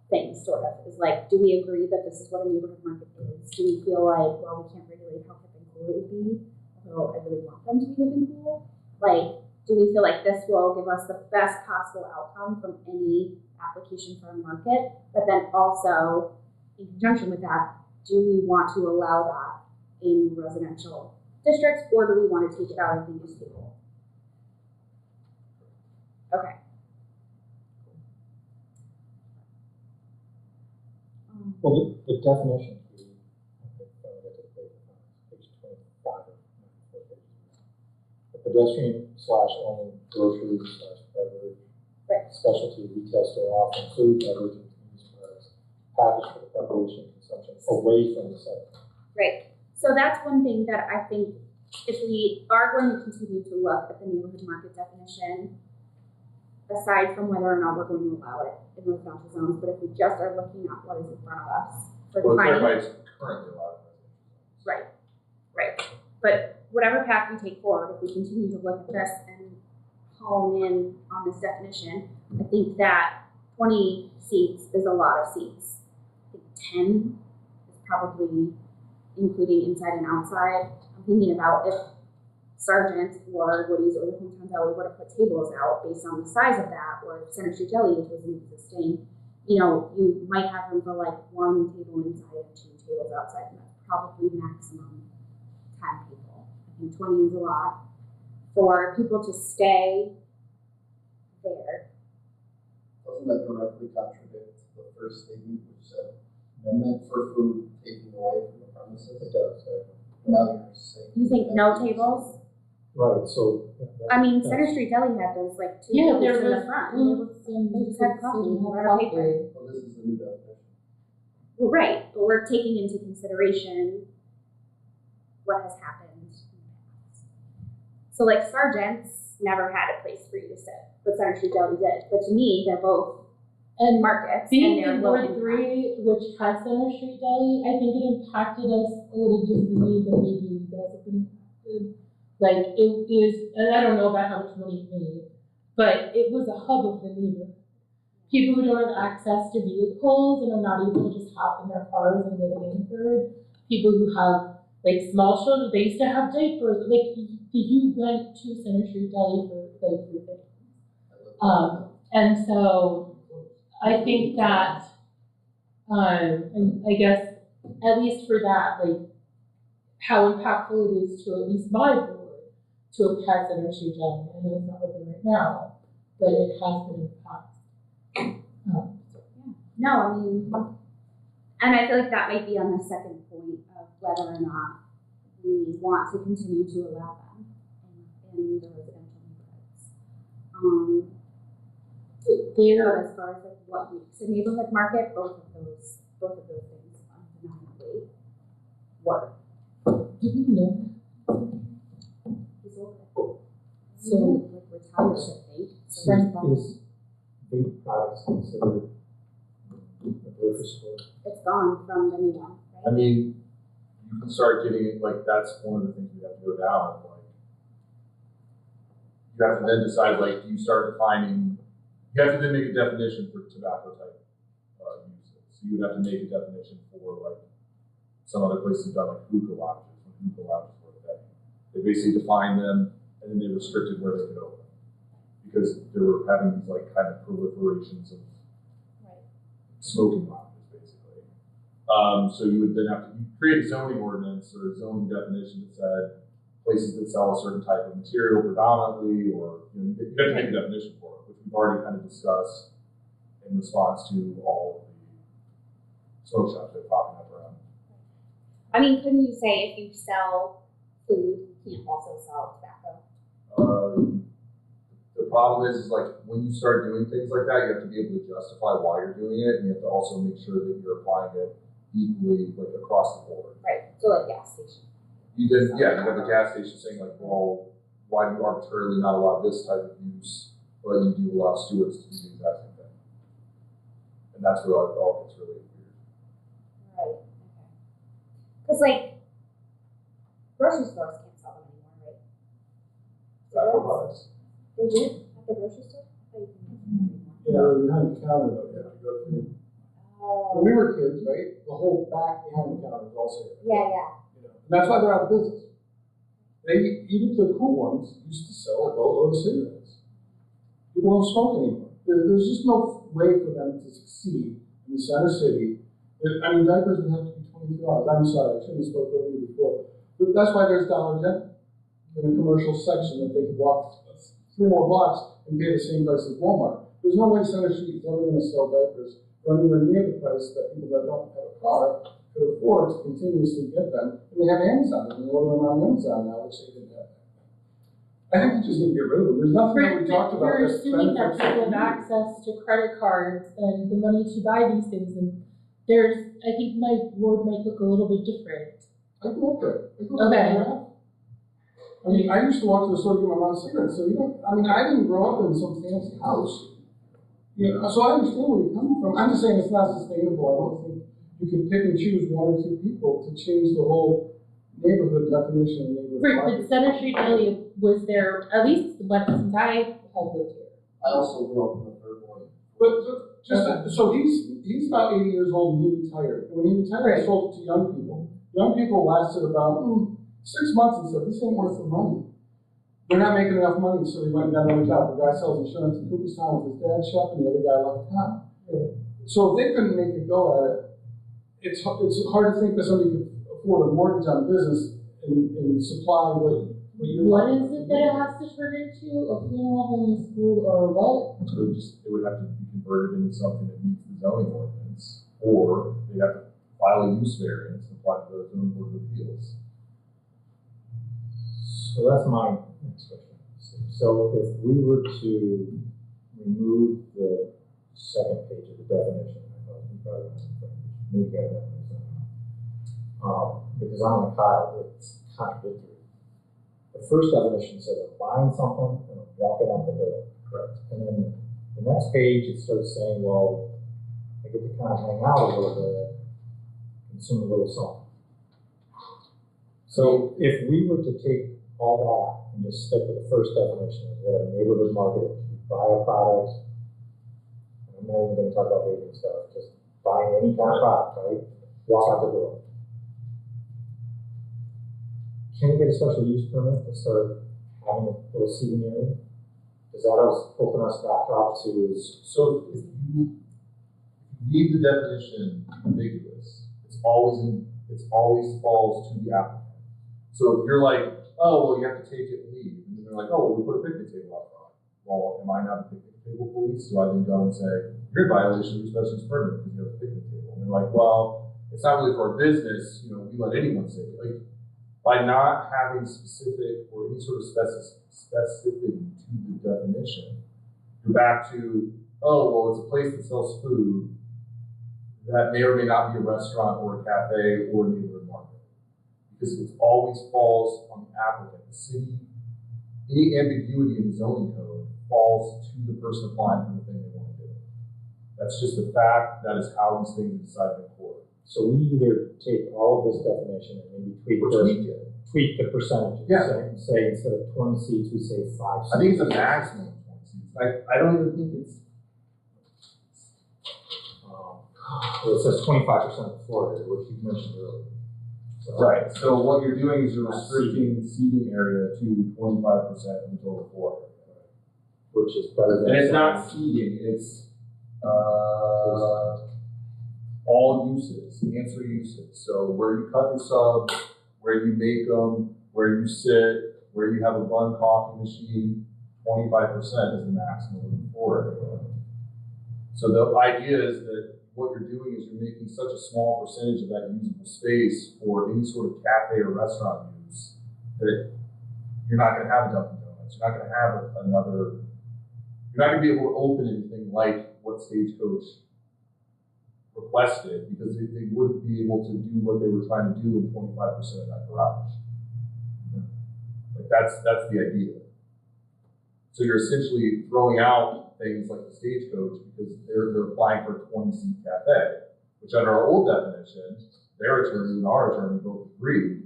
A: things, sort of. Is like, do we agree that this is what a neighborhood market is? Do we feel like, well, we can't regulate how hip and cool it would be, although I really want them to be hip and cool? Like, do we feel like this will give us the best possible outcome from any application for a market? But then also, in conjunction with that, do we want to allow that in residential districts, or do we want to take it out of the use table? Okay.
B: Well, the definition, page 25 or 94 pages. A pedestrian / only grocery / beverage,
A: right.
B: Specialty retail store offering food, beverage, and convenience products, packaged for the preparation and consumption away from the site.
A: Right. So that's one thing that I think if we are going to continue to look at the neighborhood market definition, aside from whether or not we're going to allow it in residential zones, but if we just are looking at what is in front of us for
H: Well,
A: defining.
H: clarify, it's currently allowed.
A: Right. But whatever path we take forward, if we continue to look at this and hone in on this definition, I think that 20 seats is a lot of seats. I think 10 is probably including inside and outside. I'm thinking about if Sergeant or Woody's or the Hometown Deli were to put tables out based on the size of that, or Center Street Deli, which wasn't existing, you know, you might have room for like 1 table inside and 2 tables outside, and that's probably maximum 10 people. I think 20 is a lot. For people to stay there.
D: Doesn't that directly contradict the first statement, which said meant for food taken away from the premises?
B: It does.
D: Now you're saying.
A: You think no tables?
B: Right, so.
A: I mean, Center Street Deli had those like 2
G: Yeah,
A: tables
G: there
A: in the
G: was
A: front.
G: and
A: They just had coffee,
G: and
A: right on paper.
D: Well, this is the new definition.
A: Well, right, but we're taking into consideration what has happened in the past. So like Sergeants, never had a place for you to sit, but Center Street Deli did. But to me, they're both
G: And
A: markets,
G: being
A: and they're
G: in
A: low
G: Ward
A: income.
G: 3, which has Center Street Deli, I think it impacted us a little differently than maybe you guys have been impacted. Like, it is, and I don't know about how much money it made, but it was a hub of the neighborhood. People who don't have access to vehicles and are not able to just hop in their cars and go to Hanford, people who have, like, small children, they used to have diapers, like, you went to Center Street Deli for, like, 3 things. And so, I think that, and I guess, at least for that, like, how impactful it is to at least my board to have had Center Street Deli. I know it's not open right now, but it has been in the past.
A: No, I mean, and I feel like that might be on the second point of whether or not we want to continue to allow them in the residential neighborhoods. But as far as like what makes a neighborhood market, both of those things undeniably work.
G: Did we know?
A: He's over it.
G: So,
A: Like retired, I think. So
B: Is vape products considered a grocery store?
A: it's gone from the new one,
H: I
A: right?
H: mean, you can start getting it, like, that's one of the things we have to go down, like, you have to then decide, like, do you start defining, you have to then make a definition for tobacco type, uses. So you'd have to make a definition for, like, some other places have done, like, hookah lounges, when hookah lounges were a thing. They basically defined them, and then they restricted where they could open. Because they were having these, like, kind of proliferations of smoking lounges, basically. So you would then have to create a zoning ordinance or a zoning definition that said places that sell a certain type of material predominantly, or, you have to make a definition for it, which we've already kind of discussed in response to all of the smoke shops that are popping up around.
A: I mean, couldn't you say if you sell food, you can't also sell tobacco?
H: The problem is like, when you start doing things like that, you have to be able to justify why you're doing it, and you have to also make sure that you're applying it equally, like, across the board.
A: Right, so like gas station.
H: You have a gas station saying like, well, why do you arbitrarily not allow this type of use, but you do allow stewards to do the exact same thing? And that's where it all gets really weird.
A: Right, okay. Because like, grocery stores can't sell them anymore, right?
H: Tobacco products.
A: They do at the grocery store? I thought you couldn't get them anymore.
K: Yeah, behind the counter though, you have to go through. When we were kids, right, the whole back behind the counter was also.
A: Yeah.
K: You know, and that's why they're out of business. They, even the cool ones, used to sell a boatload of cigarettes. People don't smoke anymore. There's just no way for them to succeed in the center city. I mean, diapers would have to be $22. I'm sorry, I shouldn't have spoke over you before. But that's why there's Dollar General in a commercial section that they could walk 3 more blocks and pay the same price as Walmart. There's no way Center Street is ever going to sell diapers for anywhere near the price that people that don't have a car could afford to continuously get them. And they have Amazon, and they order them on Amazon now, which they didn't have. I think you just need to get rid of them. There's nothing that we talked about.
G: We're
K: that
G: assuming that
K: benefits
G: people have access to credit cards and the money to buy these things, and I think my ward might look a little bit different.
K: I grew up there.
G: Okay.
K: I mean, I used to walk to the store to get my mom cigarettes, so I didn't grow up in some fancy house. So I understand where you're coming from. I'm just saying it's not sustainable. I don't think you can pick and choose 1 or 2 people to change the whole neighborhood definition of neighborhood
G: Right,
K: market.
G: but Center Street Deli was there, at least since I have lived here.
D: I also grew up in the third ward.
K: So he's about 80 years old and he retired. When he retired, he sold it to young people. Young people lasted about 6 months and said, this ain't worth the money. They're not making enough money, so they went and got another job. The guy sells insurance in Cooperstown with his dad's shop, and the other guy left town. So if they couldn't make a go at it, it's hard to think that somebody could afford a mortgage on a business and supply what you're.
G: What is it that it has to turn into? A funeral home, a school, or what?
H: It would have to be converted into something that meets the zoning ordinance, or they'd have to file a use variance and apply to the zoning board of appeals.
B: So that's my next question. So if we were to remove the second page of the definition, I thought we probably maybe got that because I'm a Kyle, it's contradictory. the first definition says I'm buying something and I'm walking out the door. Correct. And then the next page, it starts saying, well, I get to kind of hang out a little bit, consume a little something. So if we were to take all that and just stick with the first definition, that a neighborhood market, you buy a product, and I'm not even going to talk about vaping stuff, just buying any kind of product, right? Walk out the door. Can you get a special use permit to start having a little seating area? Does that open us back up to?
H: So if you leave the definition ambiguous, it always falls to the applicant. So if you're like, oh, well, you have to take it and leave, and then they're like, oh, well, we put a picnic table out front. Well, am I not the picnic table police? Do I then go and say, you're in violation of your special use permit because you have a picnic table? And they're like, well, it's not really for our business, you know, we let anyone say it. Like, by not having specific or any sort of specificity to the definition, you're back to, oh, well, it's a place that sells food that may or may not be a restaurant or a cafe or a neighborhood market. Because it always falls on the applicant. The city, any ambiguity in the zoning code falls to the person applying for the thing they want to do. That's just a fact. That is how these things are decided in court.
B: So we either take all of this definition and maybe tweak the percentages.
H: Yeah.
B: Say instead of 20 seats, we say 5 seats.
H: I think it's a maximum of 20 seats. I don't even think it's.
B: Well, it says 25% of the floor area, which you mentioned earlier. So,
H: Right. So what you're doing is you're restricting seating area to 25% of the total floor area.
B: Which is better than.
H: And it's not seating, it's all uses, ancillary uses. So where you cut your subs, where you make them, where you sit, where you have a bun coffee machine, 25% is the maximum of the floor area. So the idea is that what you're doing is you're making such a small percentage of that usable space for any sort of cafe or restaurant use that you're not going to have a Dunkin' Donuts. You're not going to have you're not going to be able to open anything like what Stagecoach requested because they wouldn't be able to do what they were trying to do in 25% of that garage. Like that's the idea. So you're essentially throwing out things like the Stagecoach because they're applying for a 20-seat cafe, which under our old definition, their attorney and our attorney both agreed,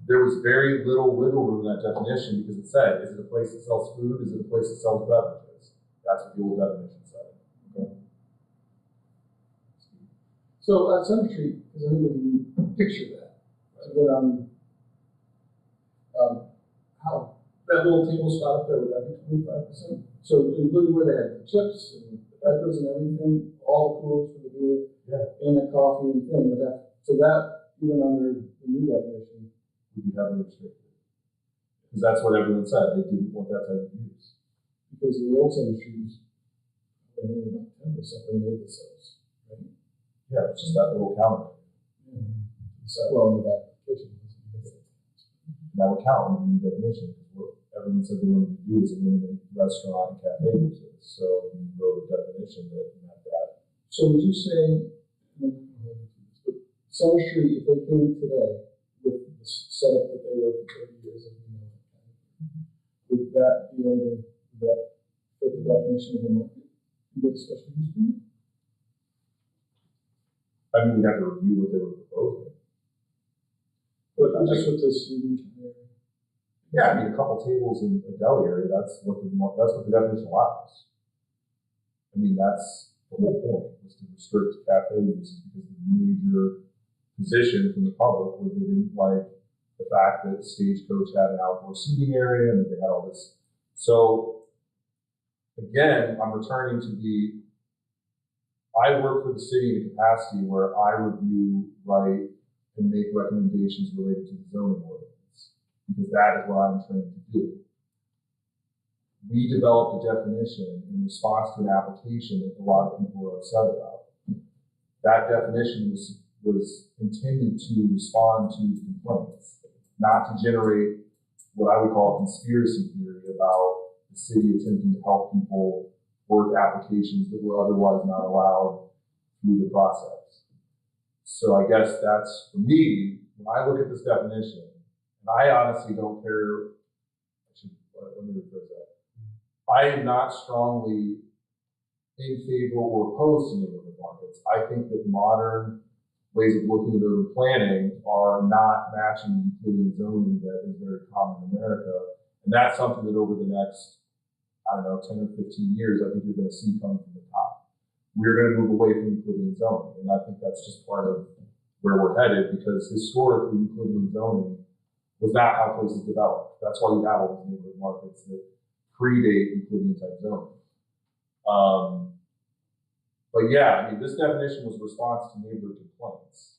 H: there was very little wiggle room in that definition because it said, is it a place that sells food? Is it a place that sells beverages? That's what the old definition said. Okay.
K: So at Center Street, does anybody picture that? So that how that little table spot up there, would that be 25%? So including where they had the chips and the peppers and everything, all the coolers for the beer, and the coffee and thing, but that even under the new definition
H: would be heavily restricted. Because that's what everyone said, they didn't want that type of use.
K: Because the old Center Street was only about 10% when they made the sales, right?
H: Yeah, it's just that little counter.
K: Yeah. So, well, in the back of the kitchen.
H: And that would count in the new definition. What everyone said they wanted to do is eliminate restaurant and cafe uses. So we wrote a definition that met that.
K: So would you say, Center Street, if they came today with the setup that they were for 30 years, as we know, would that be able to fit the definition of the market? You get a special use permit?
H: I mean, we have to review what they were proposing.
K: But just with this unique area.
H: Yeah, I mean, a couple tables in a deli area, that's what the definition allows. I mean, that's the whole point, was to restrict cafe uses because the major position from the public was they didn't like the fact that Stagecoach had an outdoor seating area and that they had all this. So, again, I'm returning to I work for the city in a capacity where I review, write, and make recommendations related to the zoning ordinance, because that is what I'm trained to do. We developed a definition in response to an application that a lot of people were upset about. That definition was intended to respond to complaints, not to generate what I would call a conspiracy theory about the city attempting to help people work applications that were otherwise not allowed through the process. So I guess that's, for me, when I look at this definition, And I honestly don't care, let me rephrase that. I am not strongly in favor or opposed to neighborhood markets. I think that modern ways of looking at urban planning are not matching Euclidean zoning that is very common in America. And that's something that over the next, 10 or 15 years, I think you're going to see coming from the top. We're going to move away from Euclidean zoning. And I think that's just part of where we're headed, because historically Euclidean zoning was not how places developed. That's why you have all these neighborhood markets that predate Euclidean type zoning. But yeah, this definition was a response to neighborhood complaints.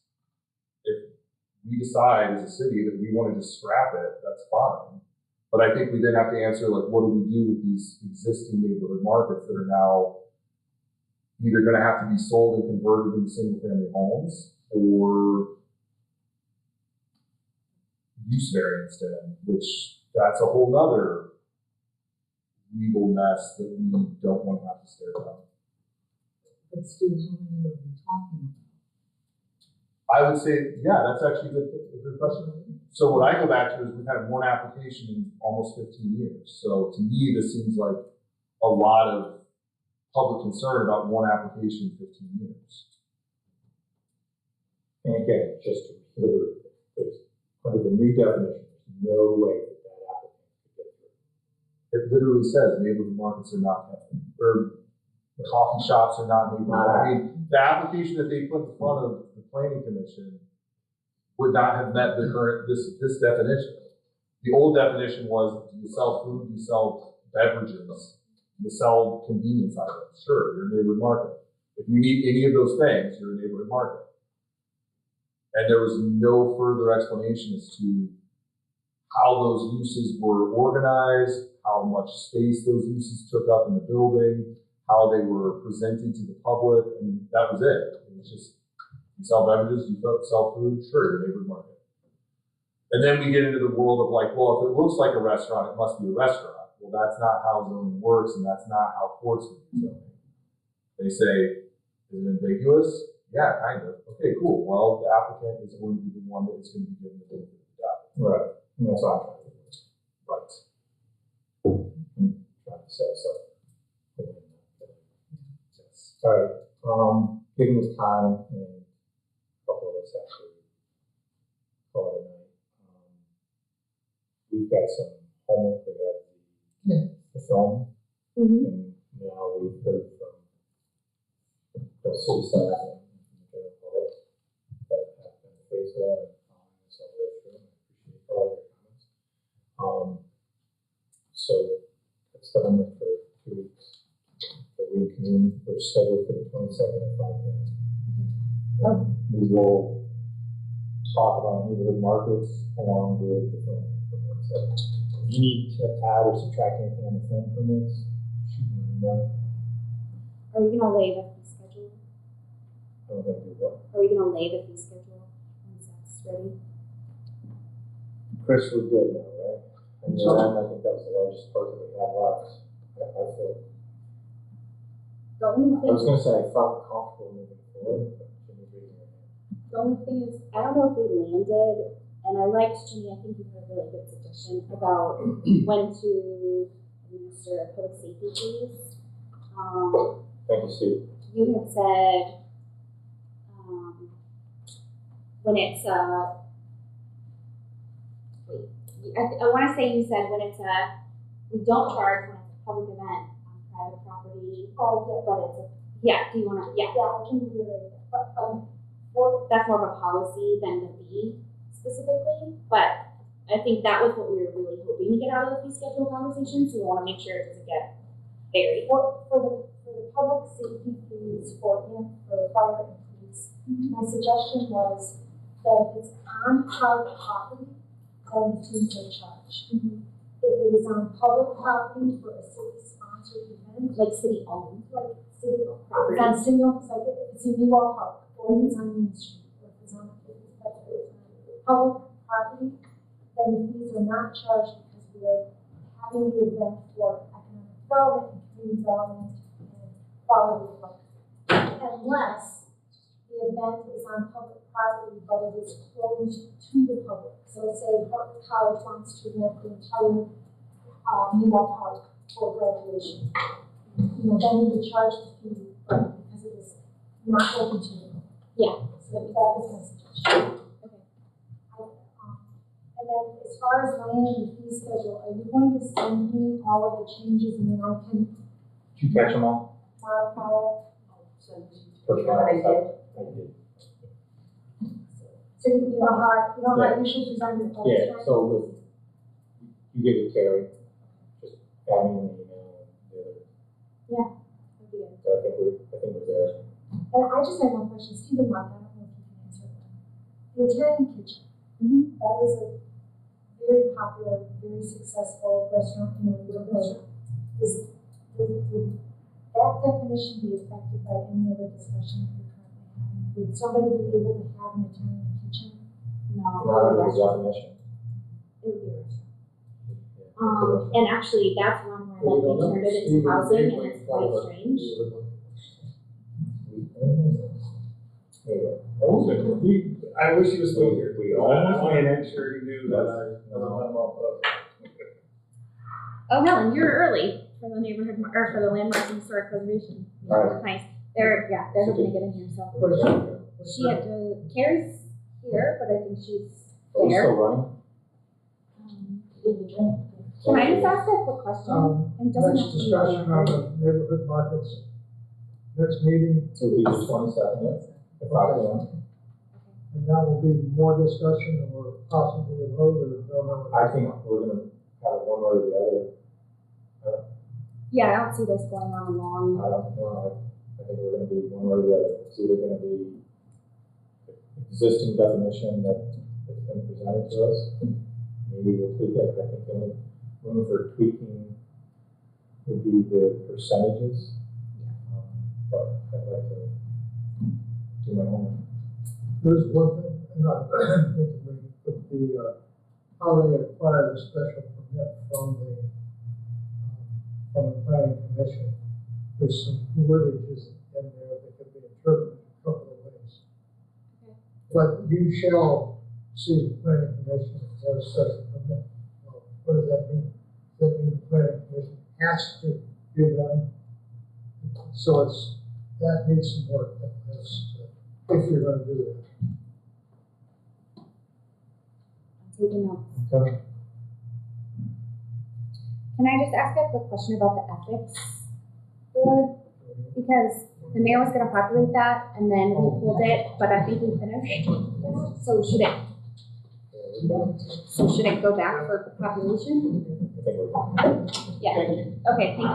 H: If we decide as a city that we want to just scrap it, that's fine. But I think we then have to answer, what do we do with these existing neighborhood markets that are now either going to have to be sold and converted into single-family homes, or use variance in, which that's a whole nother legal mess that we don't want to have to stare down.
L: But Steve, how many are we talking about?
H: I would say, yeah, that's actually a good question. So what I go back to is we've had one application in almost 15 years. So to me, this seems like a lot of public concern about one application in 15 years.
B: And again, just to reiterate, there's, under the new definition, there's no way that that applicant could get through.
H: It literally says neighborhood markets are not, or coffee shops are not neighborhood. I mean, the application that they put in front of the planning commission would not have met the current, this definition. The old definition was, do you sell food, do you sell beverages, do you sell convenience items? Sure, you're a neighborhood market. If you need any of those things, you're a neighborhood market. And there was no further explanation as to how those uses were organized, how much space those uses took up in the building, how they were presented to the public. I mean, that was it. It was just, you sell beverages, you sell food, sure, you're a neighborhood market. And then we get into the world of well, if it looks like a restaurant, it must be a restaurant. Well, that's not how zoning works, and that's not how courts do zoning. They say, is it ambiguous? Yeah, kind of. Okay, cool. Well, the applicant is going to be the one that is going to be given the benefit of the doubt.
B: Right. And that's what I'm trying to do. Right. I'm trying to set us up. Yes. All right. Given this time and a couple of us actually call it a night, we've got some homework. We got the film.
A: Mm-hmm.
B: And now we've heard from the city staff and the general public that have been faithful and following this all the way through. I appreciate all your comments. So that's the homework for 2 weeks. The reconvene, we're scheduled for the 22nd at 5 p.m. And we will talk about neighborhood markets along with the film permits. So if you need to add or subtract anything on the film permits, shoot me an email.
A: Are we gonna lay the fee schedule?
B: I'm going to do what?
A: Are we gonna lay the fee schedule once that's ready?
B: Chris, we're good now, right? And I think that was the largest part that we had left. I feel.
A: The only
B: I
A: thing,
B: was going to say I felt comfortable moving forward, but Jimmy's raising her hand.
A: the only thing is, I don't know if we landed, and I liked Jimmy, I think you had a really good suggestion about when to administer public safety fees.
B: Thank you, Steve.
A: You had said, when it's I want to say you said when it's we don't charge when it's a public event on private property.
F: Oh, yeah.
A: But it's do you want to,
F: Yeah, I can do it. But,
A: that's more of a policy than the fee specifically, but I think that was what we were really hoping to get out of the fee schedule conversation, so we want to make sure it doesn't get buried.
F: for the public safety fees for fire and police, my suggestion was that if it's on private property, then the fees are charged. If it is on public property for a city-sponsored event,
A: Like city-owned.
F: like city property, it's on city-owned, it's like if it's in New York Park, or if it's on Main Street, or if it's on public property, then the fees are not charged because we're having the event for economic development and community development and quality of life. Unless the the event is on public property, but it is closed to the public. So say Hartford College wants to rent the entire, Newell Park for graduation. You know, then you would charge the fee, but because it is not open to the public.
A: Yeah.
F: So that was my suggestion.
A: Okay.
F: And then as far as laying the fee schedule, are you going to send me all of the changes and then I can
B: Did you catch them all?
F: modify it?
B: Which one? I did.
F: So you know how, you usually present it all the
B: Yeah,
F: time?
B: so with, you give it to Carrie, just add me an email and the other.
F: That'd be it.
B: So I think we're there.
F: And I just have one question, Stephen Lund, I don't know if you can answer that. The Italian Kitchen, that was a very popular, very successful restaurant in New York. Is, would that definition be affected by any other discussion that you're currently having? Would somebody be able to have an Italian kitchen?
A: No.
B: Not under the definition.
F: It would be a restaurant.
A: And actually, that's one where like they turned it into housing and it's quite strange.
B: Anyway,
K: I wish he was still here.
B: We
K: I
B: almost
K: want to
B: made it.
K: make sure he knew that I wasn't letting him off the hook.
A: Oh, Helen, you're early for the neighborhood, or for the landmark and historic preservation.
B: Alright.
A: Nice. They're hoping to get in here, so. She had to, Carrie's here, but I think she's
B: Are we
A: there.
B: still running?
A: Can I just ask a quick question? And doesn't
I: Next
A: have to be
I: discussion on the neighborhood markets, next meeting,
B: So it'll be the 22nd, at 5 p.m.
I: and that will be more discussion or possibly a vote or no.
B: I think we're gonna have it one way or the other.
A: Yeah, I don't see this going on long.
B: I don't know, I think we're gonna be one way or the other. It's either gonna be existing definition that's been presented to us. Maybe we'll tweak it, I think the only room for tweaking would be the percentages. But I'd like to do my homework.
I: There's one thing, and I need to bring, but the, how they acquire the special permit from the planning commission. There's some wordages in there that could be interpreted a couple of ways. But you shall see the planning commission for a special permit. Well, what does that mean? Does that mean the planning commission has to give them? So that needs some work, if you're gonna do that.
A: I'm taking notes.
B: Okay.
A: Can I just ask a quick question about the ethics board? Because the mayor was gonna populate that and then we pulled it, but I think we finished. So should it go back for population?
B: I think we're.
A: Yeah. Okay, thank you.